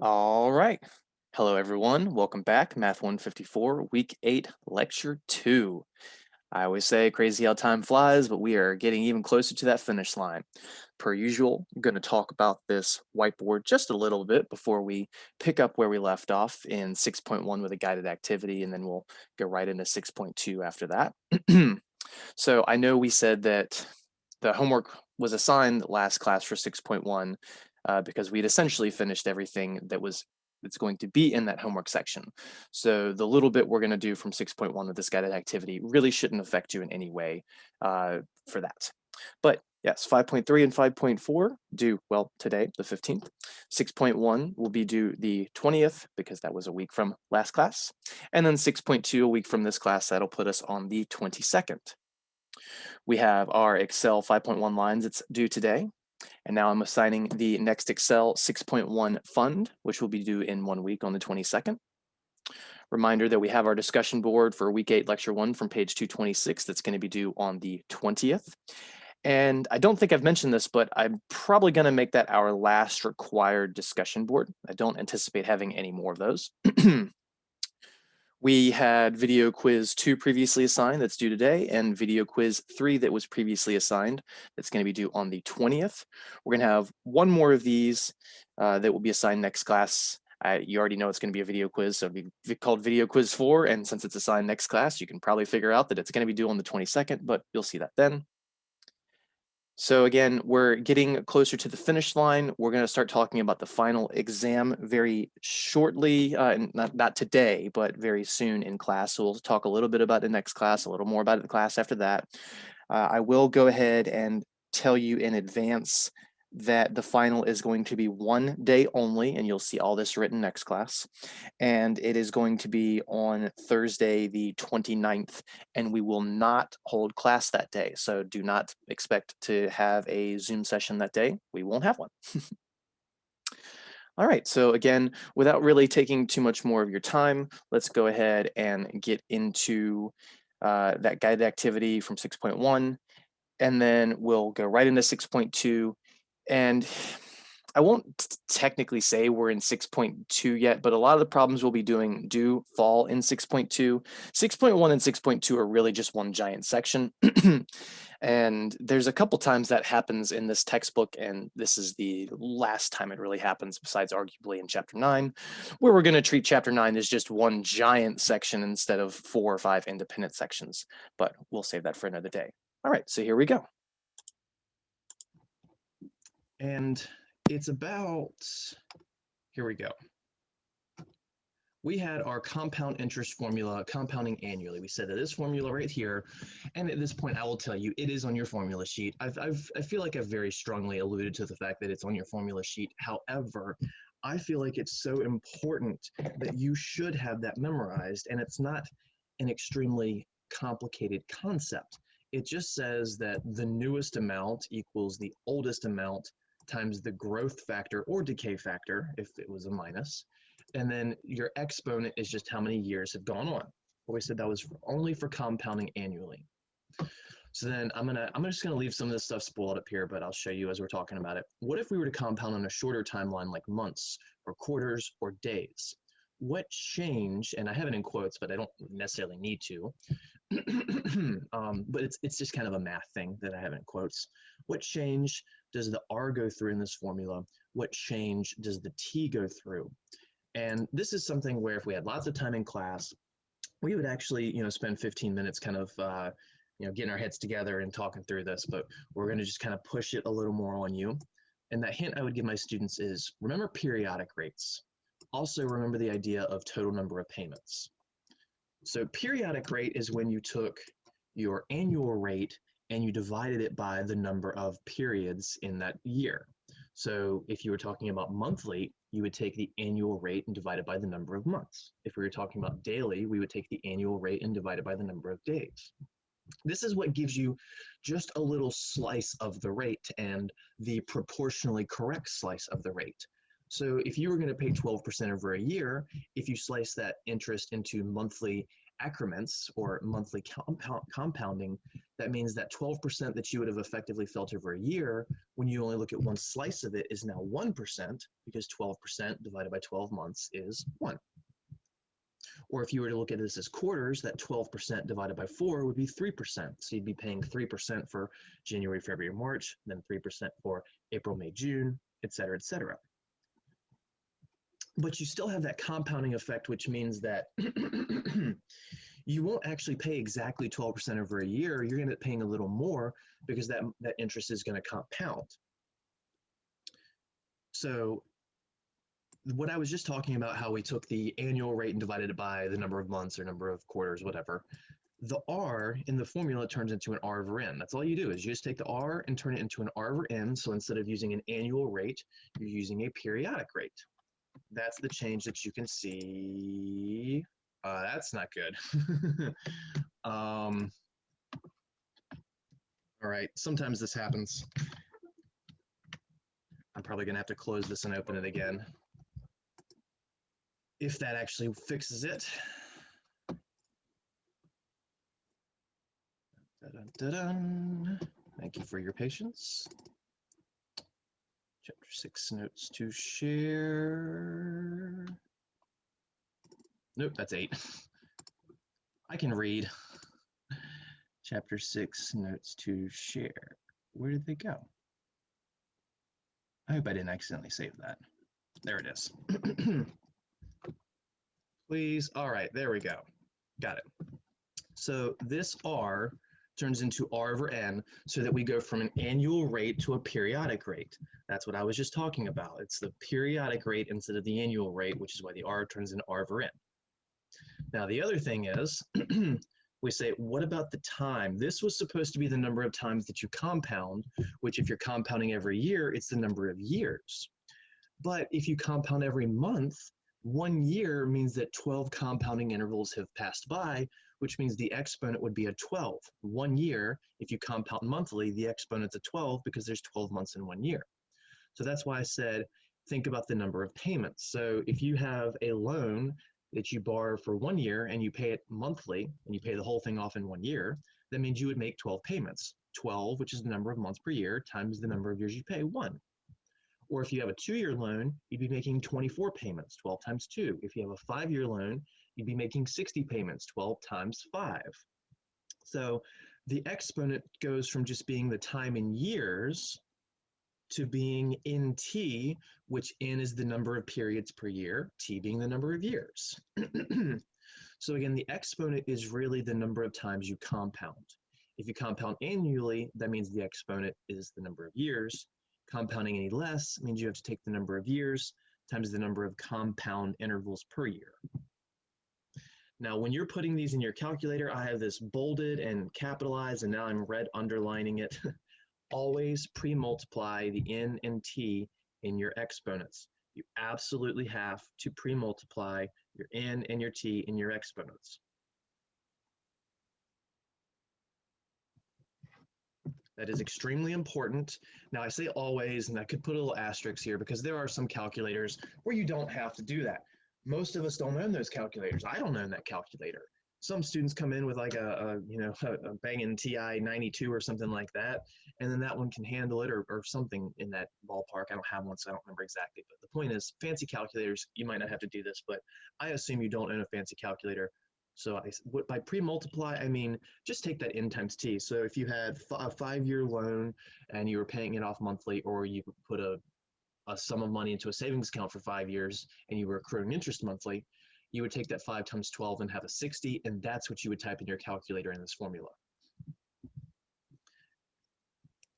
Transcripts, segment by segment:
All right. Hello, everyone. Welcome back. Math 154, Week 8, Lecture 2. I always say crazy how time flies, but we are getting even closer to that finish line. Per usual, I'm going to talk about this whiteboard just a little bit before we pick up where we left off in 6.1 with a guided activity, and then we'll go right into 6.2 after that. So I know we said that the homework was assigned last class for 6.1 because we'd essentially finished everything that's going to be in that homework section. So the little bit we're going to do from 6.1 with this guided activity really shouldn't affect you in any way for that. But yes, 5.3 and 5.4 due, well, today, the 15th. 6.1 will be due the 20th because that was a week from last class. And then 6.2 a week from this class, that'll put us on the 22nd. We have our Excel 5.1 lines it's due today. And now I'm assigning the next Excel 6.1 fund, which will be due in 1 week on the 22nd. Reminder that we have our discussion board for week 8, lecture 1 from page 226 that's going to be due on the 20th. And I don't think I've mentioned this, but I'm probably going to make that our last required discussion board. I don't anticipate having any more of those. We had video quiz 2 previously assigned that's due today, and video quiz 3 that was previously assigned that's going to be due on the 20th. We're going to have one more of these that will be assigned next class. You already know it's going to be a video quiz, so it'll be called video quiz 4, and since it's assigned next class, you can probably figure out that it's going to be due on the 22nd, but you'll see that then. So again, we're getting closer to the finish line. We're going to start talking about the final exam very shortly, not today, but very soon in class. So we'll talk a little bit about the next class, a little more about the class after that. I will go ahead and tell you in advance that the final is going to be 1 day only, and you'll see all this written next class. And it is going to be on Thursday, the 29th, and we will not hold class that day. So do not expect to have a Zoom session that day. We won't have one. All right, so again, without really taking too much more of your time, let's go ahead and get into that guided activity from 6.1, and then we'll go right into 6.2. And I won't technically say we're in 6.2 yet, but a lot of the problems we'll be doing do fall in 6.2. 6.1 and 6.2 are really just one giant section. And there's a couple times that happens in this textbook, and this is the last time it really happens, besides arguably in chapter 9, where we're going to treat chapter 9 as just one giant section instead of 4 or 5 independent sections. But we'll save that for another day. All right, so here we go. And it's about, here we go. We had our compound interest formula, compounding annually. We said that this formula right here, and at this point I will tell you, it is on your formula sheet. I feel like I've very strongly alluded to the fact that it's on your formula sheet. However, I feel like it's so important that you should have that memorized, and it's not an extremely complicated concept. It just says that the newest amount equals the oldest amount times the growth factor or decay factor, if it was a minus, and then your exponent is just how many years have gone on. But we said that was only for compounding annually. So then I'm just gonna leave some of this stuff spoiled up here, but I'll show you as we're talking about it. What if we were to compound on a shorter timeline like months or quarters or days? What change, and I have it in quotes, but I don't necessarily need to, but it's just kind of a math thing that I have in quotes. What change does the R go through in this formula? What change does the T go through? And this is something where if we had lots of time in class, we would actually, spend 15 minutes kind of, getting our heads together and talking through this, but we're going to just kind of push it a little more on you. And that hint I would give my students is remember periodic rates. Also remember the idea of total number of payments. So periodic rate is when you took your annual rate and you divided it by the number of periods in that year. So if you were talking about monthly, you would take the annual rate and divide it by the number of months. If we were talking about daily, we would take the annual rate and divide it by the number of days. This is what gives you just a little slice of the rate and the proportionally correct slice of the rate. So if you were going to pay 12% over a year, if you slice that interest into monthly accrements or monthly compounding, that means that 12% that you would have effectively felt over a year, when you only look at one slice of it, is now 1%, because 12% divided by 12 months is 1. Or if you were to look at this as quarters, that 12% divided by 4 would be 3%. So you'd be paying 3% for January, February, March, then 3% for April, May, June, et cetera, et cetera. But you still have that compounding effect, which means that you won't actually pay exactly 12% over a year. You're going to end up paying a little more because that interest is going to compound. So what I was just talking about, how we took the annual rate and divided it by the number of months or number of quarters, whatever, the R in the formula turns into an R over N. That's all you do, is you just take the R and turn it into an R over N. So instead of using an annual rate, you're using a periodic rate. That's the change that you can see. That's not good. All right, sometimes this happens. I'm probably gonna have to close this and open it again, if that actually fixes it. Dun-dun-dun-dun. Thank you for your patience. Chapter 6 notes to share. Nope, that's 8. I can read. Chapter 6 notes to share. Where did they go? I hope I didn't accidentally save that. There it is. Please. All right, there we go. Got it. So this R turns into R over N, so that we go from an annual rate to a periodic rate. That's what I was just talking about. It's the periodic rate instead of the annual rate, which is why the R turns into R over N. Now, the other thing is, we say, what about the time? This was supposed to be the number of times that you compound, which if you're compounding every year, it's the number of years. But if you compound every month, 1 year means that 12 compounding intervals have passed by, which means the exponent would be a 12. 1 year, if you compound monthly, the exponent's a 12 because there's 12 months in 1 year. So that's why I said, think about the number of payments. So if you have a loan that you borrow for 1 year and you pay it monthly and you pay the whole thing off in 1 year, that means you would make 12 payments. 12, which is the number of months per year, times the number of years you pay, 1. Or if you have a 2-year loan, you'd be making 24 payments, 12 times 2. If you have a 5-year loan, you'd be making 60 payments, 12 times 5. So the exponent goes from just being the time in years to being in t, which n is the number of periods per year, t being the number of years. So again, the exponent is really the number of times you compound. If you compound annually, that means the exponent is the number of years. Compounding any less means you have to take the number of years times the number of compound intervals per year. Now, when you're putting these in your calculator, I have this bolded and capitalized, and now I'm red underlining it. Always pre-multiply the n and t in your exponents. You absolutely have to pre-multiply your n and your t in your exponents. That is extremely important. Now I say always, and I could put a little asterisk here because there are some calculators where you don't have to do that. Most of us don't own those calculators. I don't own that calculator. Some students come in with like a banging TI 92 or something like that, and then that one can handle it, or something in that ballpark. I don't have one, so I don't remember exactly. But the point is, fancy calculators, you might not have to do this, but I assume you don't own a fancy calculator. So by pre-multiply, I mean, just take that n times t. So if you had a 5-year loan and you were paying it off monthly, or you put a sum of money into a savings account for 5 years and you were accruing interest monthly, you would take that 5 times 12 and have a 60, and that's what you would type in your calculator in this formula.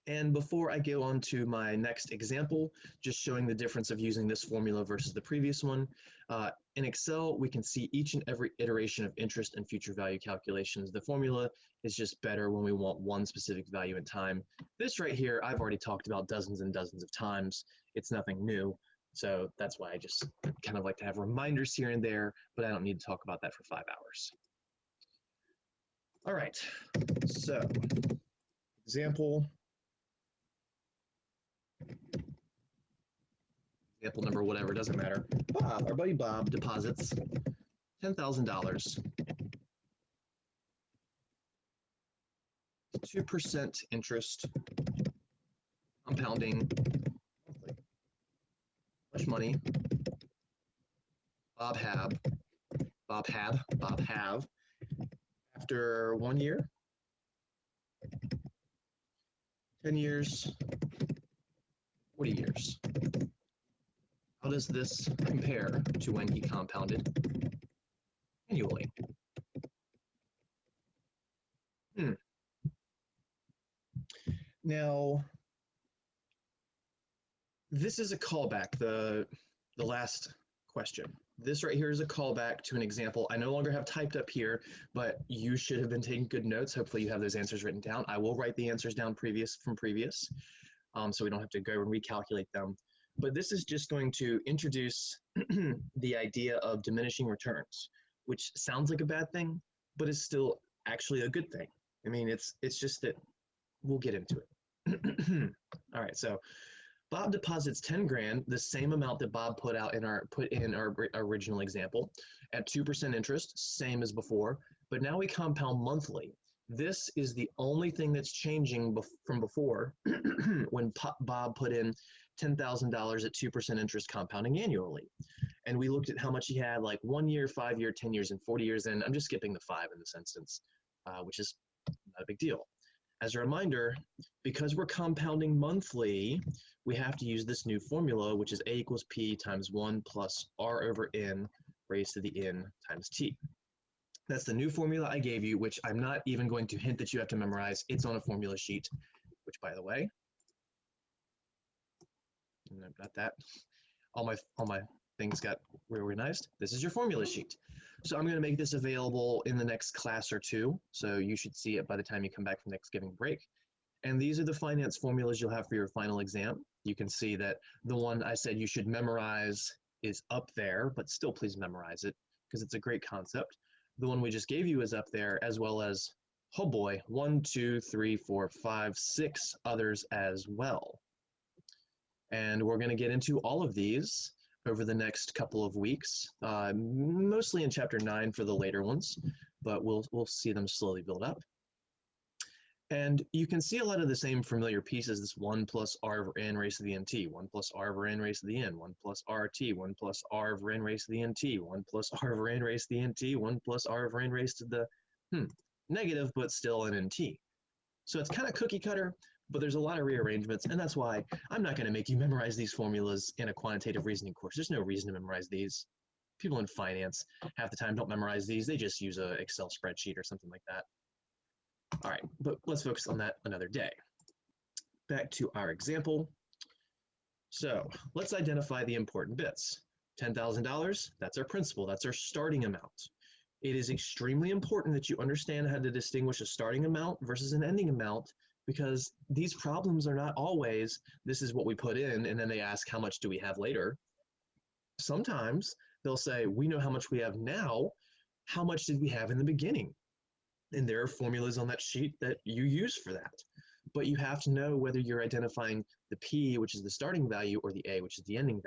And before I go on to my next example, just showing the difference of using this formula versus the previous one, in Excel, we can see each and every iteration of interest and future value calculations. The formula is just better when we want one specific value in time. This right here, I've already talked about dozens and dozens of times. It's nothing new. So that's why I just kind of like to have reminders here and there, but I don't need to talk about that for 5 hours. All right, so example number, whatever, doesn't matter. Bob, our buddy Bob, deposits $10,000 2% interest compounding monthly. How much money Bob have after 1 year, 10 years, 40 years. How does this compare to when he compounded annually? Now, this is a callback, the last question. This right here is a callback to an example I no longer have typed up here, but you should have been taking good notes. Hopefully you have those answers written down. I will write the answers down from previous, so we don't have to go and recalculate them. But this is just going to introduce the idea of diminishing returns, which sounds like a bad thing, but is still actually a good thing. I mean, it's just that we'll get into it. All right, so Bob deposits 10 grand, the same amount that Bob put in our original example, at 2% interest, same as before, but now we compound monthly. This is the only thing that's changing from before when Bob put in $10,000 at 2% interest compounding annually. And we looked at how much he had, like 1 year, 5 year, 10 years, and 40 years, and I'm just skipping the 5 in this instance, which is not a big deal. As a reminder, because we're compounding monthly, we have to use this new formula, which is A equals P times 1 plus R over N raised to the N times T. That's the new formula I gave you, which I'm not even going to hint that you have to memorize. It's on a formula sheet, which, by the way, no, not that. All my things got reorganized. This is your formula sheet. So I'm going to make this available in the next class or two. So you should see it by the time you come back from Thanksgiving break. And these are the finance formulas you'll have for your final exam. You can see that the one I said you should memorize is up there, but still please memorize it because it's a great concept. The one we just gave you is up there, as well as, oh boy, 1, 2, 3, 4, 5, 6 others as well. And we're going to get into all of these over the next couple of weeks, mostly in chapter 9 for the later ones, but we'll see them slowly build up. And you can see a lot of the same familiar pieces, this 1 plus R over N raised to the NT, 1 plus R over N raised to the N, 1 plus RT, 1 plus R over N raised to the NT, 1 plus R over N raised to the NT, 1 plus R over N raised to the negative, but still an NT. So it's kind of cookie cutter, but there's a lot of rearrangements, and that's why I'm not going to make you memorize these formulas in a quantitative reasoning course. There's no reason to memorize these. People in finance half the time don't memorize these. They just use an Excel spreadsheet or something like that. All right, but let's focus on that another day. Back to our example. So let's identify the important bits. $10,000, that's our principal, that's our starting amount. It is extremely important that you understand how to distinguish a starting amount versus an ending amount, because these problems are not always, this is what we put in, and then they ask how much do we have later. Sometimes they'll say, we know how much we have now, how much did we have in the beginning? And there are formulas on that sheet that you use for that. But you have to know whether you're identifying the P, which is the starting value, or the A, which is the ending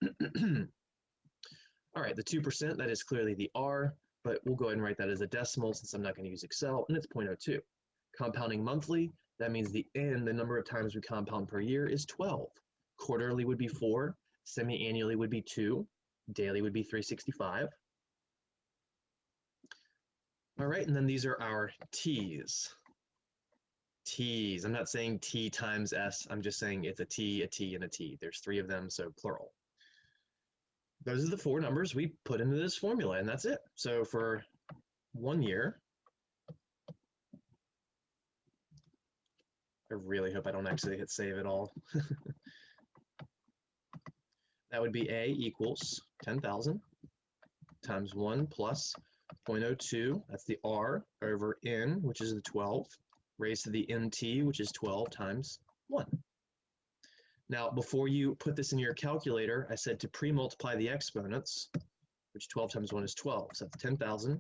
value. All right, the 2%, that is clearly the R, but we'll go ahead and write that as a decimal since I'm not going to use Excel, and it's 0.02. Compounding monthly, that means the N, the number of times we compound per year, is 12. Quarterly would be 4, semi-annually would be 2, daily would be 365. All right, and then these are our T's. T's, I'm not saying T times S, I'm just saying it's a T, and a T. There's 3 of them, so plural. Those are the 4 numbers we put into this formula, and that's it. So for 1 year, I really hope I don't actually hit save at all. That would be A equals 10,000 times 1 plus 0.02, that's the R, over N, which is the 12, raised to the NT, which is 12 times 1. Now, before you put this in your calculator, I said to pre-multiply the exponents, which 12 times 1 is 12. So that's 10,000,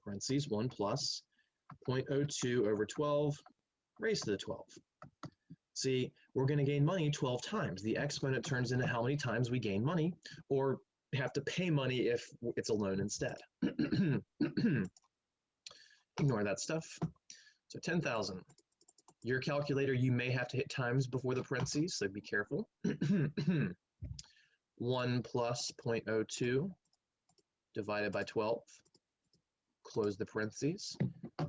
parentheses, 1 plus 0.02 over 12, raised to the 12. See, we're going to gain money 12 times. The exponent turns into how many times we gain money, or have to pay money if it's a loan instead. Ignore that stuff. So 10,000 Your calculator, you may have to hit times before the parentheses, so be careful. 1 plus 0.02 divided by 12, close the parentheses,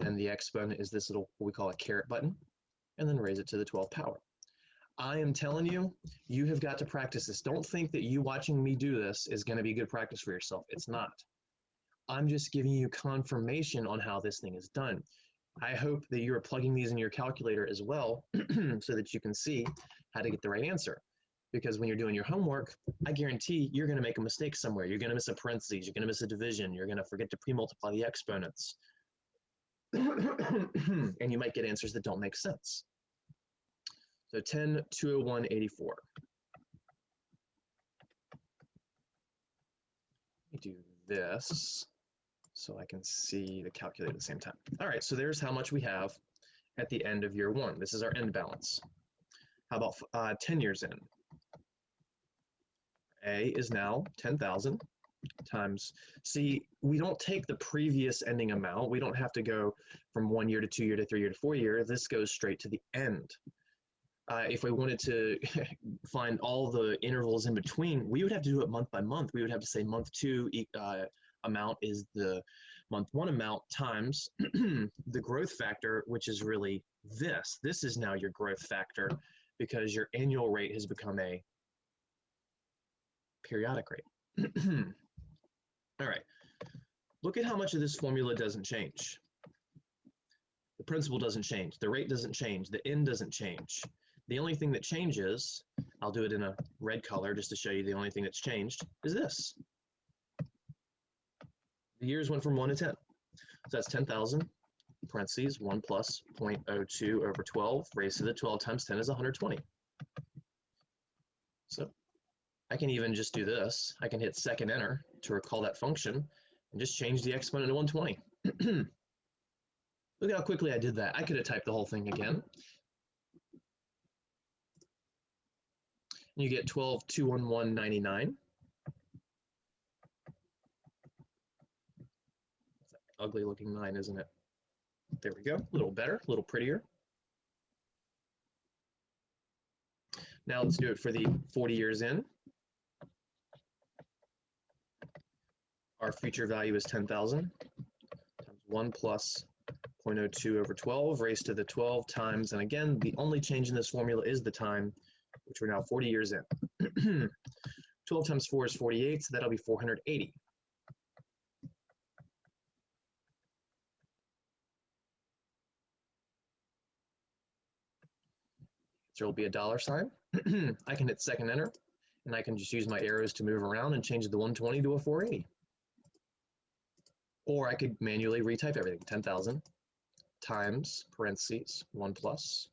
and the exponent is this little, what we call a caret button, and then raise it to the 12th power. I am telling you, you have got to practice this. Don't think that you watching me do this is going to be good practice for yourself. It's not. I'm just giving you confirmation on how this thing is done. I hope that you are plugging these in your calculator as well so that you can see how to get the right answer. Because when you're doing your homework, I guarantee you're going to make a mistake somewhere. You're going to miss a parentheses, you're going to miss a division, you're going to forget to pre-multiply the exponents. And you might get answers that don't make sense. So 10, 201, 84. Let me do this so I can see the calculator at the same time. All right, so there's how much we have at the end of year one. This is our end balance. How about 10 years in? A is now 10,000 times, see, we don't take the previous ending amount. We don't have to go from 1 year to 2 year to 3 year to 4 year. This goes straight to the end. If we wanted to find all the intervals in between, we would have to do it month by month. We would have to say month 2 amount is the month 1 amount times the growth factor, which is really this. This is now your growth factor because your annual rate has become a periodic rate. All right, look at how much of this formula doesn't change. The principal doesn't change, the rate doesn't change, the n doesn't change. The only thing that changes, I'll do it in a red color just to show you the only thing that's changed, is this. The years went from 1 to 10. So that's 10,000, parentheses, 1 plus 0.02 over 12, raised to the 12 times 10 is 120. So I can even just do this. I can hit second enter to recall that function and just change the exponent to 120. Look how quickly I did that. I could have typed the whole thing again. You get 12, 211.99. That's an ugly looking 9, isn't it? There we go, a little better, a little prettier. Now let's do it for the 40 years in. Our future value is 10,000 times 1 plus 0.02 over 12 raised to the 12 times, and again, the only change in this formula is the time, which we're now 40 years in. 12 times 4 is 48, so that'll be 480. So it'll be a dollar sign. I can hit second enter, and I can just use my arrows to move around and change the 120 to a 480. Or I could manually retype everything, 10,000 times parentheses 1 plus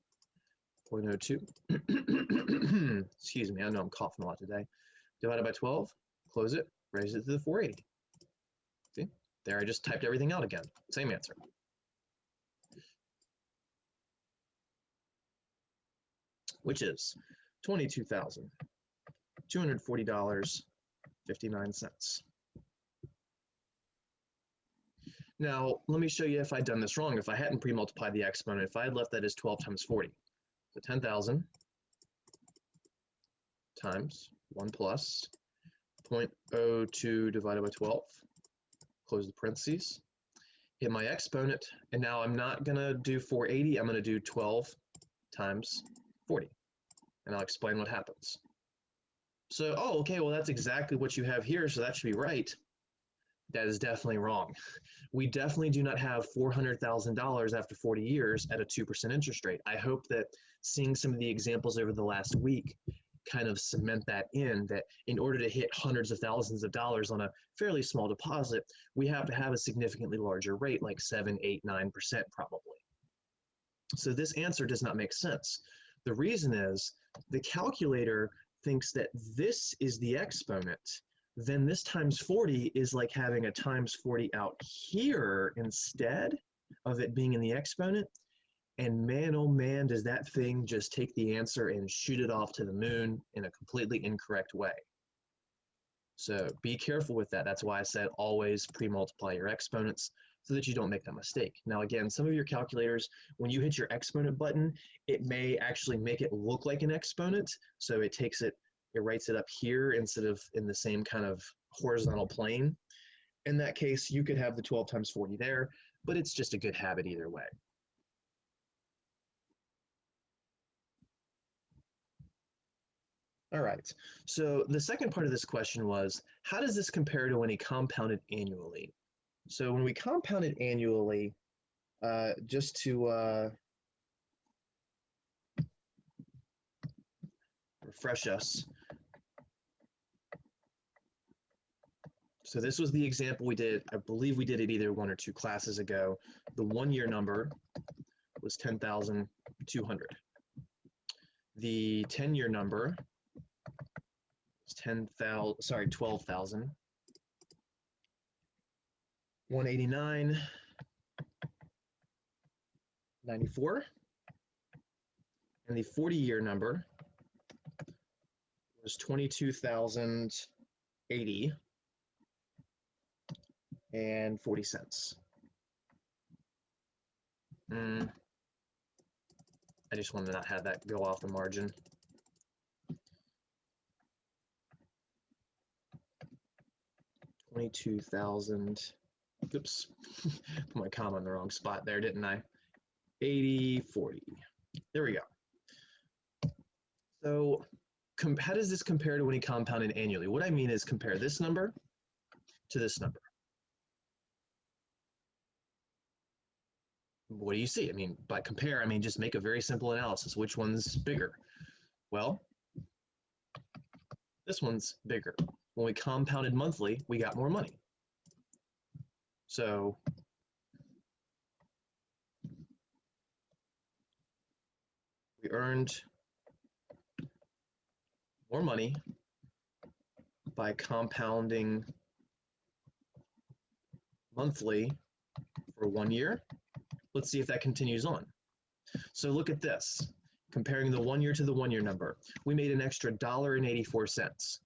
0.02. Excuse me, I know I'm coughing a lot today. Divided by 12, close it, raise it to the 480. See, there I just typed everything out again, same answer. Which is $22,240.59. Now, let me show you if I'd done this wrong. If I hadn't pre-multiplied the exponent, if I had left that as 12 times 40. So 10,000 times 1 plus 0.02 divided by 12. Close the parentheses. Hit my exponent, and now I'm not going to do 480. I'm going to do 12 times 40. And I'll explain what happens. So, oh, okay, well, that's exactly what you have here, so that should be right. That is definitely wrong. We definitely do not have $400,000 after 40 years at a 2% interest rate. I hope that seeing some of the examples over the last week kind of cement that in, that in order to hit hundreds of thousands of dollars on a fairly small deposit, we have to have a significantly larger rate, like 7, 8, 9% probably. So this answer does not make sense. The reason is the calculator thinks that this is the exponent, then this times 40 is like having a times 40 out here instead of it being in the exponent. And man, oh man, does that thing just take the answer and shoot it off to the moon in a completely incorrect way. So be careful with that. That's why I said always pre-multiply your exponents. so that you don't make that mistake. Now, again, some of your calculators, when you hit your exponent button, it may actually make it look like an exponent. So it takes it, it writes it up here instead of in the same kind of horizontal plane. In that case, you could have the 12 times 40 there, but it's just a good habit either way. All right, so the second part of this question was, how does this compare to when he compounded annually? So when we compounded annually, just to refresh us, so this was the example we did. I believe we did it either 1 or 2 classes ago. The 1 year number was 10,200. The 10-year number was 12,000. 189.94. And the 40-year number was 22,080 and 40 cents. I just wanted to not have that go off the margin. $22,000. Oops, put my comma in the wrong spot there, didn't I? 80, 40. There we go. So how does this compare to when he compounded annually? What I mean is compare this number to this number. What do you see? I mean, by compare, I mean just make a very simple analysis. Which one's bigger? Well, this one's bigger. When we compounded monthly, we got more money. So we earned more money by compounding monthly for 1 year. Let's see if that continues on. So look at this. Comparing the 1 year to the 1 year number, we made an extra $1.84.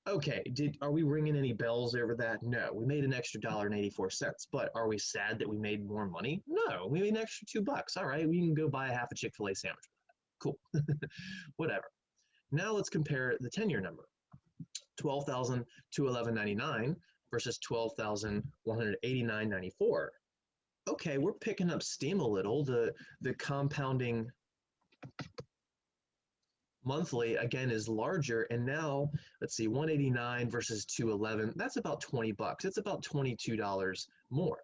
Okay, are we ringing any bells over that? No, we made an extra $1.84. But are we sad that we made more money? No, we made an extra $2. All right, we can go buy a half a Chick-fil-A sandwich with that. Cool, whatever. Now let's compare the 10-year number. 12,211.99 versus 12,189.94. Okay, we're picking up steam a little. The compounding monthly again is larger, and now let's see, 189 versus 211. That's about 20 bucks. It's about $22 more.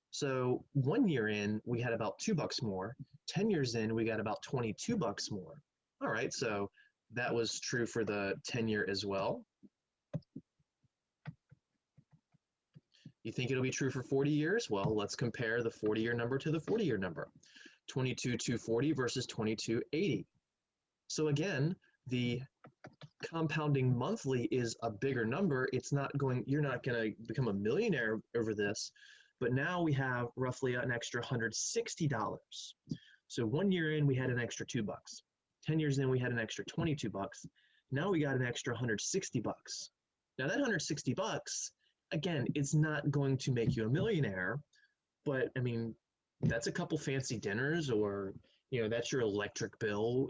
So 1 year in, we had about $2 more. 10 years in, we got about 22 bucks more. All right, so that was true for the 10-year as well. You think it'll be true for 40 years? Well, let's compare the 40-year number to the 40-year number. 22,240 versus 22,80. So again, the compounding monthly is a bigger number. It's not going, you're not going to become a millionaire over this, but now we have roughly an extra $160. So 1 year in, we had an extra $2. 10 years in, we had an extra $22. Now we got an extra $160. Now that $160, again, it's not going to make you a millionaire, but I mean, that's a couple fancy dinners, or you know, that's your electric bill,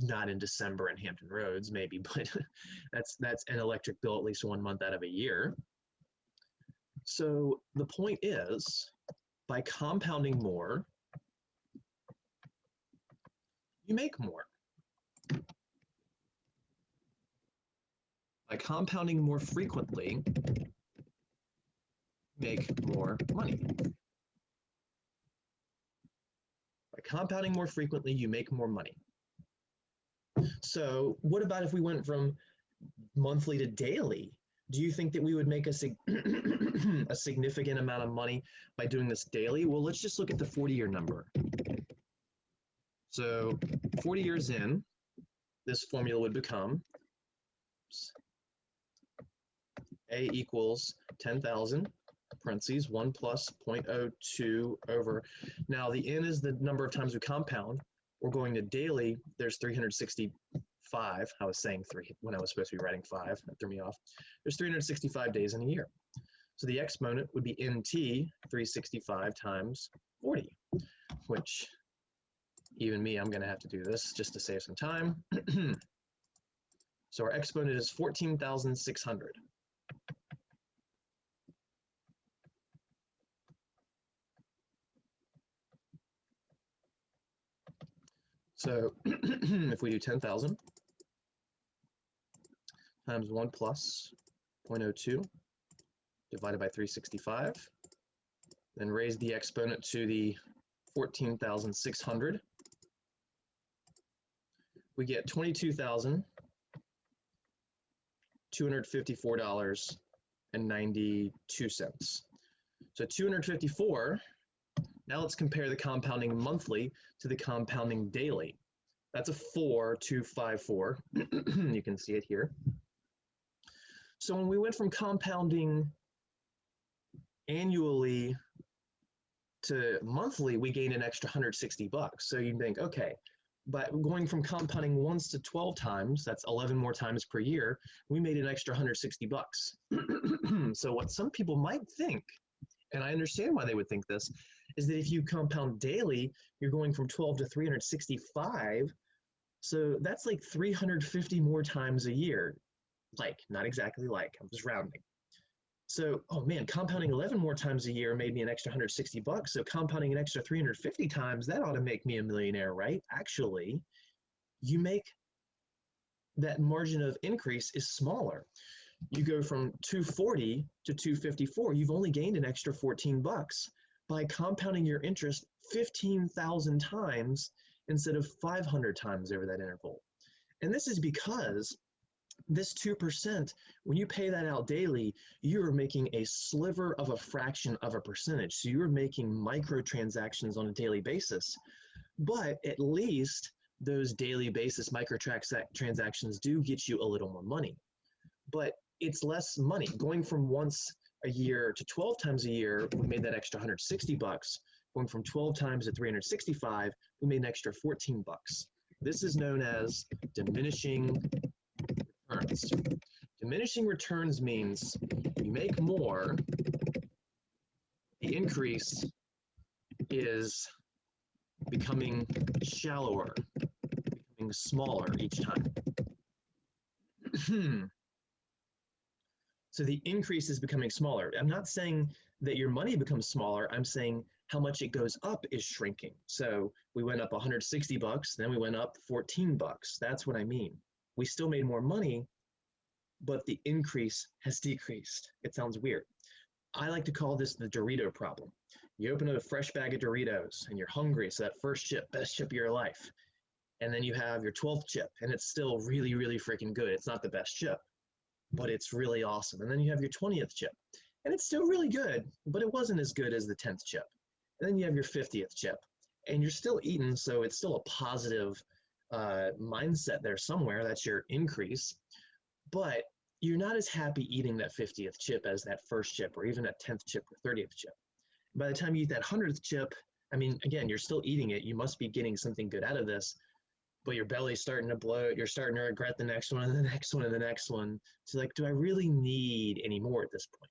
not in December in Hampton Roads, maybe, but that's an electric bill at least 1 month out of a year. So the point is, by compounding more, you make more. By compounding more frequently, make more money. By compounding more frequently, you make more money. So what about if we went from monthly to daily? Do you think that we would make a significant amount of money by doing this daily? Well, let's just look at the 40-year number. So 40 years in, this formula would become A equals 10,000, parentheses, 1 plus 0.02 over. Now the n is the number of times we compound. We're going to daily. There's 365. I was saying 3 when I was supposed to be writing 5. That threw me off. There's 365 days in a year. So the exponent would be nt 365 times 40, which even me, I'm going to have to do this just to save some time. So our exponent is 14,600. So if we do 10,000 times 1 plus 0.02 divided by 365, then raise the exponent to the 14,600, we get $22,254.92. So 254, now let's compare the compounding monthly to the compounding daily. That's a 4254. You can see it here. So when we went from compounding annually to monthly, we gained an extra 160 bucks. So you think, okay, but going from compounding once to 12 times, that's 11 more times per year, we made an extra 160 bucks. So what some people might think, and I understand why they would think this, is that if you compound daily, you're going from 12 to 365. So that's like 350 more times a year. Like, not exactly like, I'm just rounding. So, oh man, compounding 11 more times a year made me an extra 160 bucks. So compounding an extra 350 times, that ought to make me a millionaire, right? Actually, you make that margin of increase is smaller. You go from 240 to 254, you've only gained an extra 14 bucks by compounding your interest 15,000 times instead of 500 times over that interval. And this is because this 2%, when you pay that out daily, you're making a sliver of a fraction of a percentage. So you're making microtransactions on a daily basis. But at least those daily basis microtransactions do get you a little more money. But it's less money. Going from once a year to 12 times a year, we made that extra 160 bucks. Going from 12 times to 365, we made an extra 14 bucks. This is known as diminishing returns. Diminishing returns means you make more, the increase is becoming shallower, becoming smaller each time. So the increase is becoming smaller. I'm not saying that your money becomes smaller. I'm saying how much it goes up is shrinking. So we went up 160 bucks, then we went up 14 bucks. That's what I mean. We still made more money, but the increase has decreased. It sounds weird. I like to call this the Dorito problem. You open a fresh bag of Doritos and you're hungry, so that first chip, best chip of your life. And then you have your 12th chip and it's still really, really freaking good. It's not the best chip, but it's really awesome. And then you have your 20th chip and it's still really good, but it wasn't as good as the 10th chip. And then you have your 50th chip and you're still eating, so it's still a positive mindset there somewhere. That's your increase. But you're not as happy eating that 50th chip as that first chip or even that 10th chip or 30th chip. By the time you eat that 100th chip, I mean, again, you're still eating it. You must be getting something good out of this, but your belly's starting to bloat. You're starting to regret the next one and the next one and the next one. So like, do I really need any more at this point?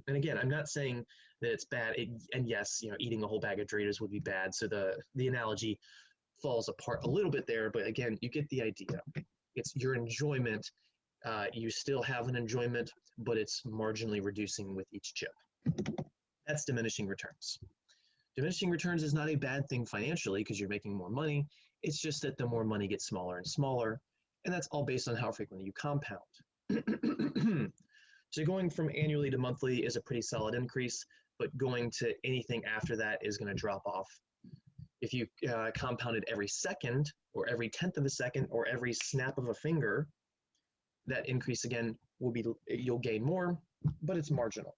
And again, I'm not saying that it's bad. And yes, you know, eating a whole bag of Doritos would be bad. So the analogy falls apart a little bit there, but again, you get the idea. It's your enjoyment. You still have an enjoyment, but it's marginally reducing with each chip. That's diminishing returns. Diminishing returns is not a bad thing financially because you're making more money. It's just that the more money gets smaller and smaller, and that's all based on how frequently you compound. So going from annually to monthly is a pretty solid increase, but going to anything after that is going to drop off. If you compound it every second, or every 10th of a second, or every snap of a finger, that increase again will be, you'll gain more, but it's marginal.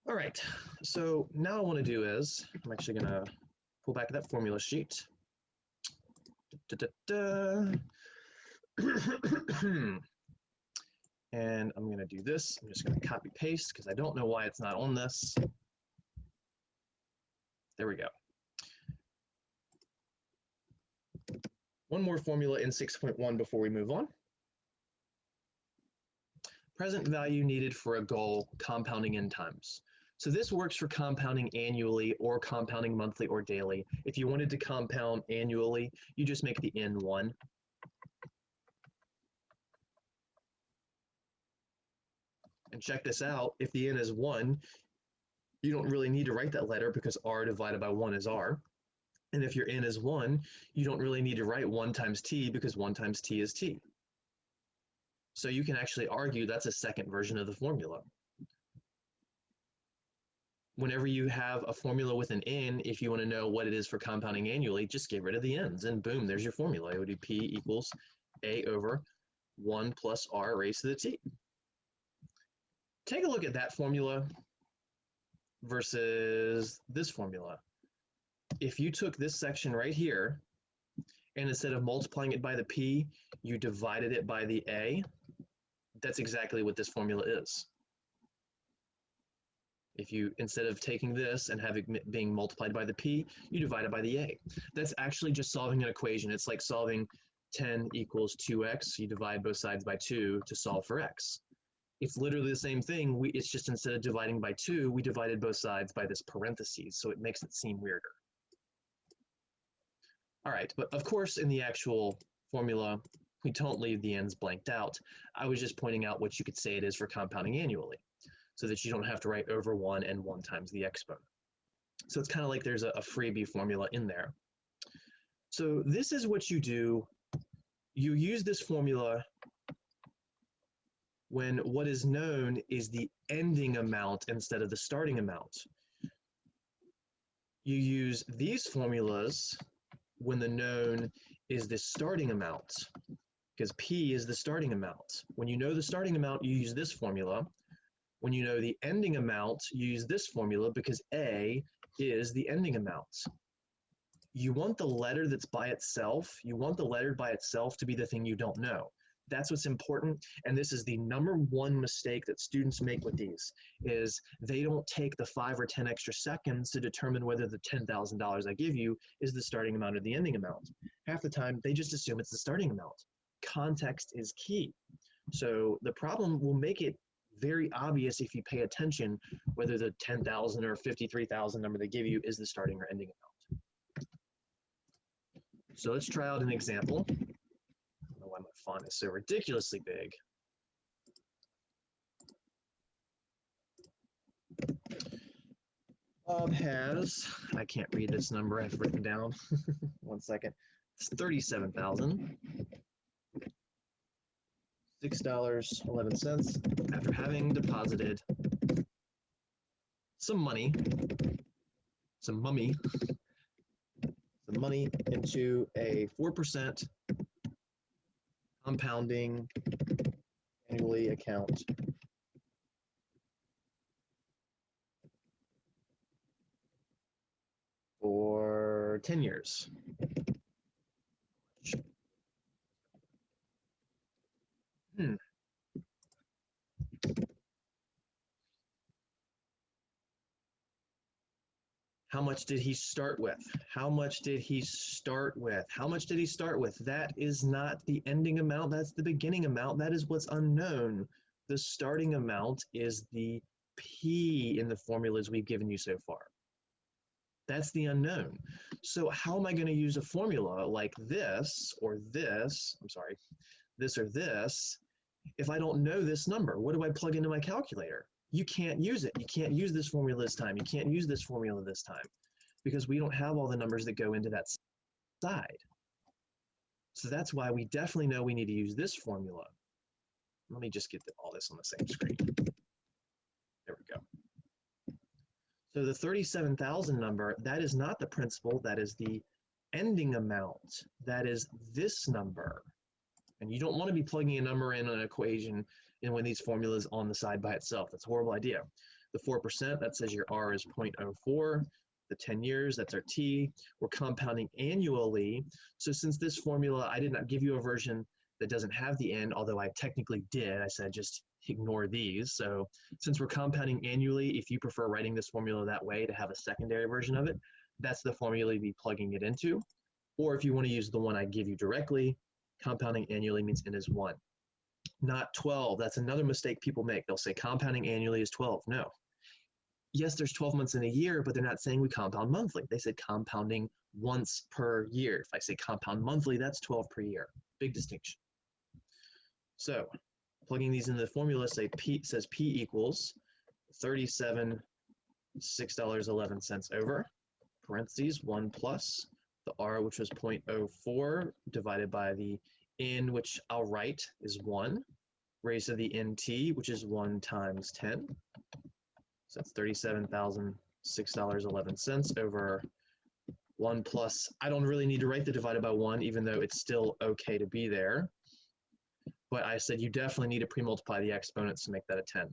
All right, so now what I want to do is, I'm actually going to pull back that formula sheet. And I'm going to do this. I'm just going to copy paste because I don't know why it's not on this. There we go. One more formula in 6.1 before we move on. present value needed for a goal, compounding n times. So this works for compounding annually or compounding monthly or daily. If you wanted to compound annually, you just make the n 1. And check this out, if the n is 1, you don't really need to write that letter because r divided by 1 is r. And if your n is 1, you don't really need to write 1 times t because 1 times t is t. So you can actually argue that's a second version of the formula. Whenever you have a formula with an n, if you want to know what it is for compounding annually, just get rid of the n's and boom, there's your formula. It would be p equals a over 1 plus r raised to the t. Take a look at that formula versus this formula. If you took this section right here, and instead of multiplying it by the p, you divided it by the a, that's exactly what this formula is. If you, instead of taking this and having it being multiplied by the p, you divide it by the a. That's actually just solving an equation. It's like solving 10 equals 2x. You divide both sides by 2 to solve for x. It's literally the same thing. It's just instead of dividing by 2, we divided both sides by this parentheses, so it makes it seem weirder. All right, but of course in the actual formula, we don't leave the n's blanked out. I was just pointing out what you could say it is for compounding annually, so that you don't have to write over 1 and 1 times the exponent. So it's kind of like there's a freebie formula in there. So this is what you do. You use this formula when what is known is the ending amount instead of the starting amount. You use these formulas when the known is the starting amount, because P is the starting amount. When you know the starting amount, you use this formula. When you know the ending amount, you use this formula because A is the ending amount. You want the letter that's by itself, you want the letter by itself to be the thing you don't know. That's what's important, and this is the number one mistake that students make with these, is they don't take the 5 or 10 extra seconds to determine whether the $10,000 I give you is the starting amount or the ending amount. Half the time, they just assume it's the starting amount. Context is key. So the problem will make it very obvious if you pay attention whether the 10,000 or 53,000 number they give you is the starting or ending amount. So let's try out an example. I don't know why my font is so ridiculously big. Bob has, I can't read this number I've written down. 1 second. It's $37,000. $6.11 after having deposited some money into a 4% compounding annually account for 10 years. How much did he start with? How much did he start with? How much did he start with? That is not the ending amount, that's the beginning amount. That is what's unknown. The starting amount is the P in the formulas we've given you so far. That's the unknown. So how am I going to use a formula like this or this, this or this, if I don't know this number? What do I plug into my calculator? You can't use it. You can't use this formula this time. You can't use this formula this time because we don't have all the numbers that go into that side. So that's why we definitely know we need to use this formula. Let me just get all this on the same screen. There we go. So the 37,000 number, that is not the principal, that is the ending amount. That is this number. And you don't want to be plugging a number in an equation in one of these formulas on the side by itself. That's a horrible idea. The 4%, that says your R is 0.04. The 10 years, that's our T. We're compounding annually. So since this formula, I did not give you a version that doesn't have the N, although I technically did. I said just ignore these. So since we're compounding annually, if you prefer writing this formula that way to have a secondary version of it, that's the formula you'd be plugging it into. Or if you want to use the one I give you directly, compounding annually means N is 1. not 12. That's another mistake people make. They'll say compounding annually is 12. No. Yes, there's 12 months in a year, but they're not saying we compound monthly. They said compounding once per year. If I say compound monthly, that's 12 per year. Big distinction. So plugging these into the formula, say P says P equals 37 $6.11 over, parentheses, 1 plus the R, which was 0.04, divided by the N, which I'll write is 1, raised to the NT, which is 1 times 10. So that's $37,006.11 over 1 plus, I don't really need to write the divided by 1, even though it's still okay to be there. But I said you definitely need to pre-multiply the exponents to make that a 10.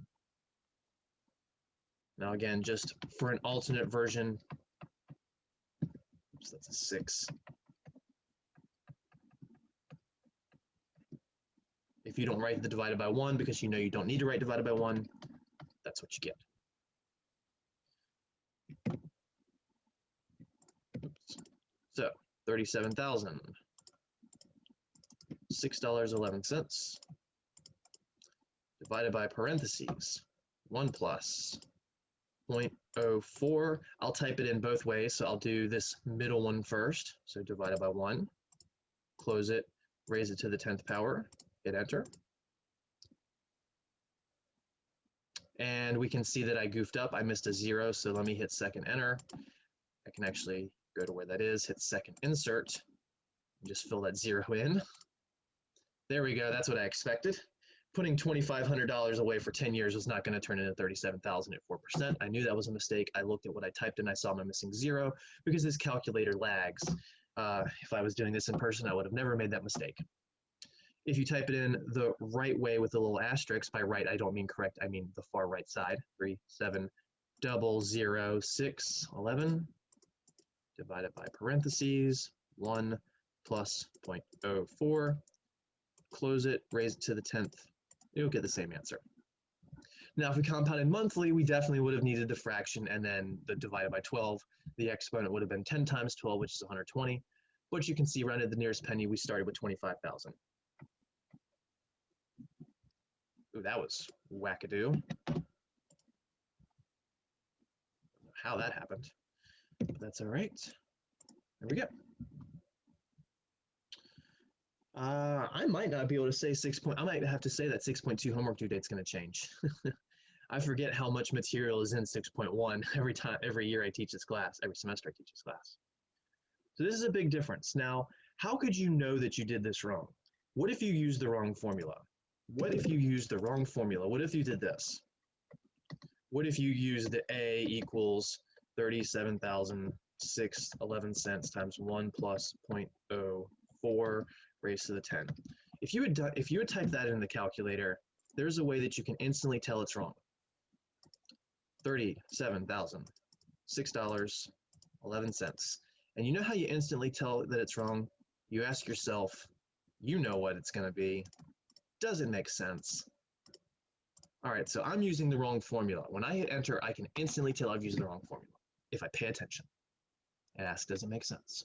Now again, just for an alternate version, so that's a 6. If you don't write the divided by 1 because you know you don't need to write divided by 1, that's what you get. Oops. So $37,006.11 divided by parentheses 1 plus 0.04. I'll type it in both ways, so I'll do this middle one first. So divided by 1, close it, raise it to the 10th power, hit enter. And we can see that I goofed up. I missed a 0, so let me hit second enter. I can actually go to where that is, hit second insert, and just fill that 0 in. There we go, that's what I expected. Putting $2,500 away for 10 years was not going to turn into $37,000 at 4%. I knew that was a mistake. I looked at what I typed in, I saw my missing 0 because this calculator lags. If I was doing this in person, I would have never made that mistake. If you type it in the right way with the little asterisk, by right I don't mean correct, I mean the far right side, 37,006.11 divided by parentheses 1 plus 0.04, close it, raise it to the 10th, you'll get the same answer. Now if we compounded monthly, we definitely would have needed the fraction and then the divided by 12. The exponent would have been 10 times 12, which is 120. But you can see rounded the nearest penny, we started with 25,000. Ooh, that was wackadoo. How that happened, but that's all right. There we go. I might not be able to say I might have to say that 6.2 homework due date's going to change. I forget how much material is in 6.1 every year I teach this class, every semester I teach this class. So this is a big difference. Now, how could you know that you did this wrong? What if you used the wrong formula? What if you used the wrong formula? What if you did this? What if you used the A equals 37,006.11 times 1 plus 0.04 raised to the 10? If you had typed that in the calculator, there's a way that you can instantly tell it's wrong. $37,006.11. And you know how you instantly tell that it's wrong? You ask yourself, you know what it's going to be. Does it make sense? All right, so I'm using the wrong formula. When I hit enter, I can instantly tell I've used the wrong formula if I pay attention and ask, does it make sense?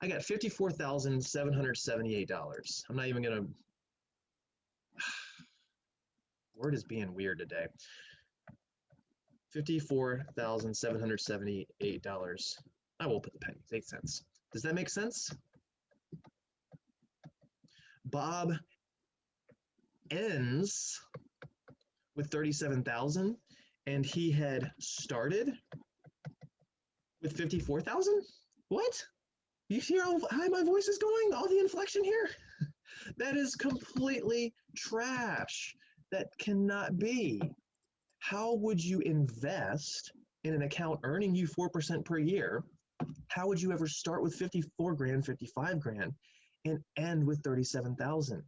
I got $54,778. I'm not even going to... Word is being weird today. $54,778. I will put the pennies, 8 cents. Does that make sense? Bob ends with 37,000 and he had started with 54,000? What? You hear how high my voice is going? All the inflection here? That is completely trash. That cannot be. How would you invest in an account earning you 4% per year? How would you ever start with 54 grand, 55 grand, and end with 37,000?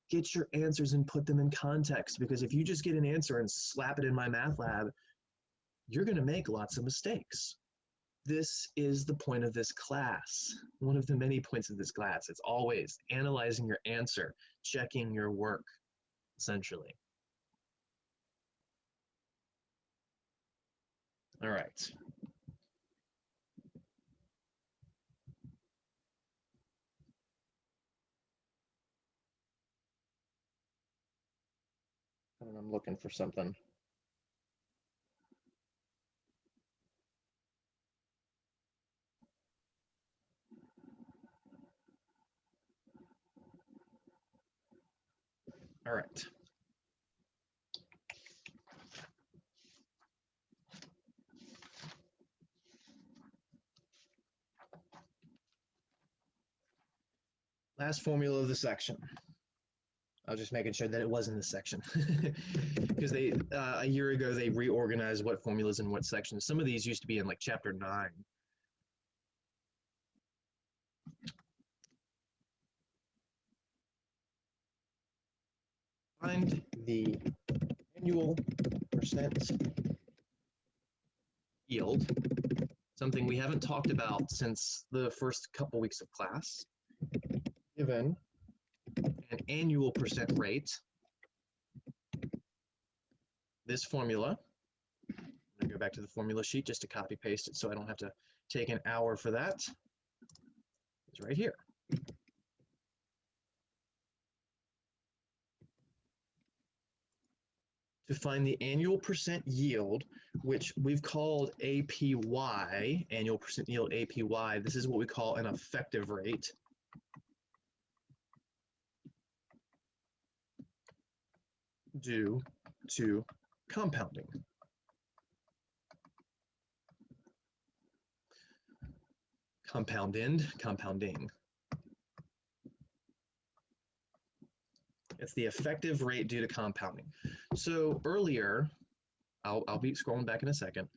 Get your answers and put them in context, because if you just get an answer and slap it in my math lab, you're going to make lots of mistakes. This is the point of this class. One of the many points of this class. It's always analyzing your answer, checking your work, essentially. All right. and I'm looking for something. All right. Last formula of the section. I was just making sure that it was in this section because they a year ago they reorganized what formulas in what sections. Some of these used to be in like chapter 9. Find the annual percent yield, something we haven't talked about since the first couple weeks of class, given an annual percent rate. This formula, I'm going to go back to the formula sheet just to copy paste it so I don't have to take an hour for that. It's right here. To find the annual percent yield, which we've called APY, annual percent yield APY, this is what we call an effective rate. Due to compounding. Compounding. It's the effective rate due to compounding. So earlier, I'll be scrolling back in a second.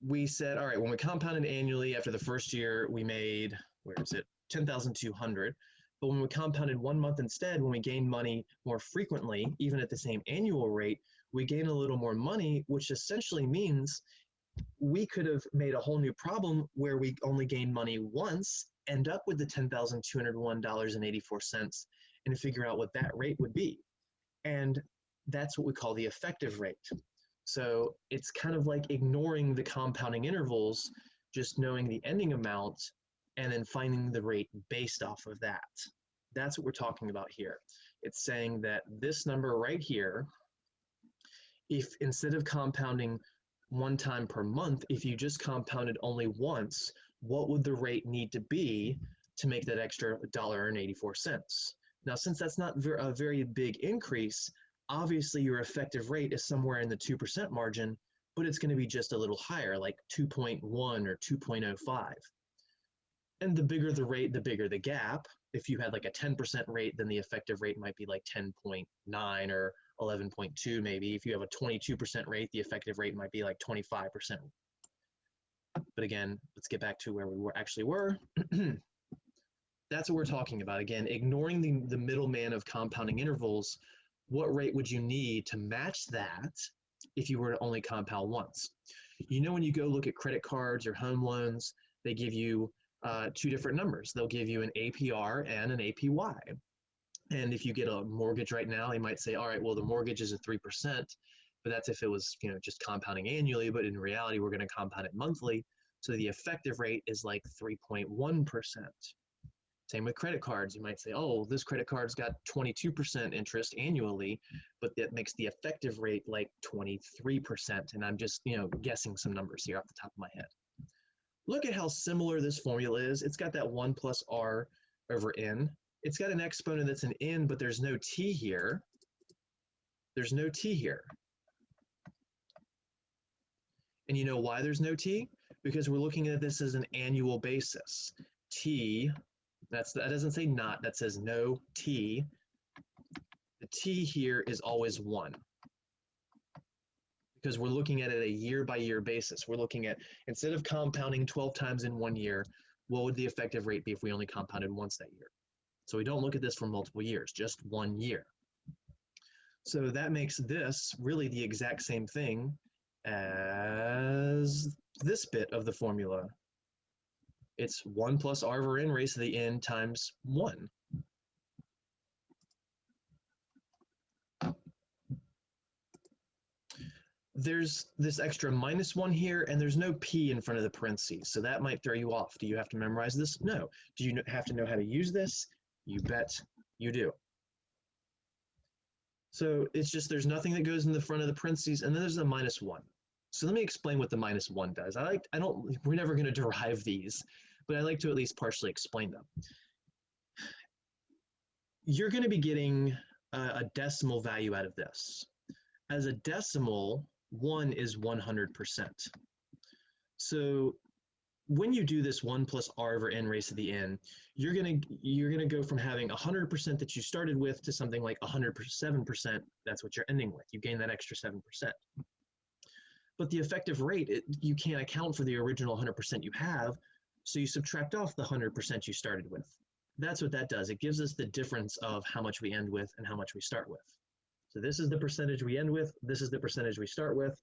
We said, all right, when we compounded annually after the first year, we made, where is it, 10,200. But when we compounded 1 month instead, when we gained money more frequently, even at the same annual rate, we gain a little more money, which essentially means we could have made a whole new problem where we only gain money once, end up with the $10,201.84, and figure out what that rate would be. And that's what we call the effective rate. So it's kind of like ignoring the compounding intervals, just knowing the ending amount, and then finding the rate based off of that. That's what we're talking about here. It's saying that this number right here, if instead of compounding 1 time per month, if you just compounded only once, what would the rate need to be to make that extra $1.84? Now, since that's not a very big increase, obviously your effective rate is somewhere in the 2% margin, but it's going to be just a little higher, like 2.1 or 2.05. And the bigger the rate, the bigger the gap. If you had like a 10% rate, then the effective rate might be like 10.9 or 11.2 maybe. If you have a 22% rate, the effective rate might be like 25%. But again, let's get back to where we actually were. That's what we're talking about. Again, ignoring the middleman of compounding intervals, what rate would you need to match that if you were to only compound once? You know, when you go look at credit cards or home loans, they give you 2 different numbers. They'll give you an APR and an APY. And if you get a mortgage right now, they might say, all right, well, the mortgage is at 3%, but that's if it was, you know, just compounding annually, but in reality, we're going to compound it monthly. So the effective rate is like 3.1%. Same with credit cards. You might say, oh, this credit card's got 22% interest annually, but that makes the effective rate like 23%. And I'm just, you know, guessing some numbers here off the top of my head. Look at how similar this formula is. It's got that 1 plus r over n. It's got an exponent that's an n, but there's no t here. There's no t here. And you know why there's no t? Because we're looking at this as an annual basis. T, that doesn't say not, that says no t. The t here is always 1. Because we're looking at it a year-by-year basis. We're looking at, instead of compounding 12 times in 1 year, what would the effective rate be if we only compounded once that year? So we don't look at this for multiple years, just 1 year. So that makes this really the exact same thing as this bit of the formula. It's 1 plus r over n raised to the n times 1. There's this extra -1 here, and there's no p in front of the parentheses, so that might throw you off. Do you have to memorize this? No. Do you have to know how to use this? You bet you do. So it's just there's nothing that goes in the front of the parentheses, and then there's a -1. So let me explain what the -1 does. We're never going to derive these, but I like to at least partially explain them. You're going to be getting a decimal value out of this. As a decimal, 1 is 100%. So when you do this 1 plus r over n raised to the n, you're gonna go from having 100% that you started with to something like 107%. That's what you're ending with. You gain that extra 7%. But the effective rate, you can't account for the original 100% you have, so you subtract off the 100% you started with. That's what that does. It gives us the difference of how much we end with and how much we start with. So this is the percentage we end with. This is the percentage we start with.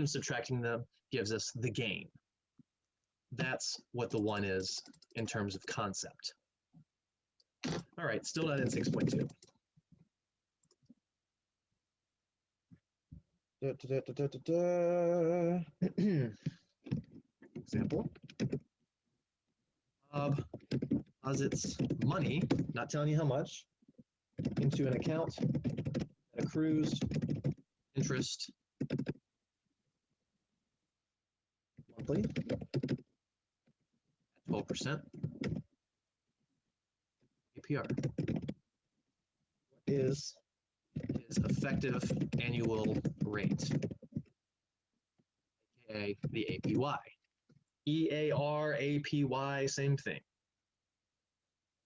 Subtracting them gives us the gain. That's what the 1 is in terms of concept. All right, still not in 6.2. Example. Bob deposits money, not telling you how much, into an account that accrues interest monthly at 12% APR. What is his effective annual rate, aka the APY? EAR, APY, same thing.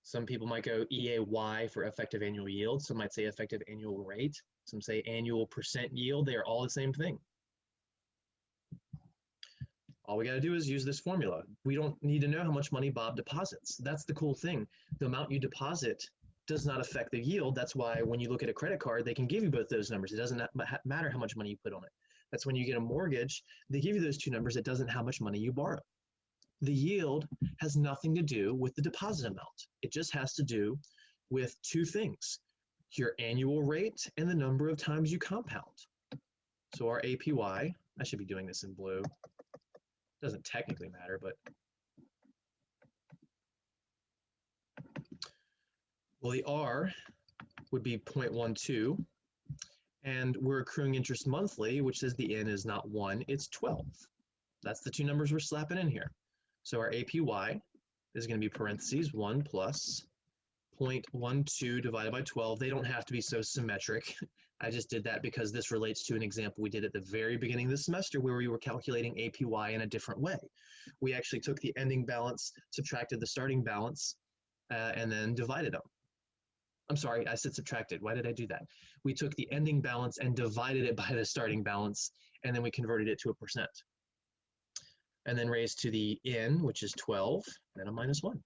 Some people might go EAY for effective annual yield. Some might say effective annual rate. Some say annual percent yield. They are all the same thing. All we got to do is use this formula. We don't need to know how much money Bob deposits. That's the cool thing. The amount you deposit does not affect the yield. That's why when you look at a credit card, they can give you both those numbers. It doesn't matter how much money you put on it. That's when you get a mortgage, they give you those two numbers. It doesn't how much money you borrow. The yield has nothing to do with the deposit amount. It just has to do with two things, your annual rate and the number of times you compound. So our APY, I should be doing this in blue. Doesn't technically matter, but well, the R would be 0.12, and we're accruing interest monthly, which says the N is not 1, it's 12. That's the two numbers we're slapping in here. So our APY is going to be parentheses 1 plus 0.12 divided by 12. They don't have to be so symmetric. I just did that because this relates to an example we did at the very beginning of the semester where we were calculating APY in a different way. We actually took the ending balance, subtracted the starting balance, and then divided them. I'm sorry, I said subtracted. Why did I do that? We took the ending balance and divided it by the starting balance, and then we converted it to a percent. And then raised to the n, which is 12, and a -1.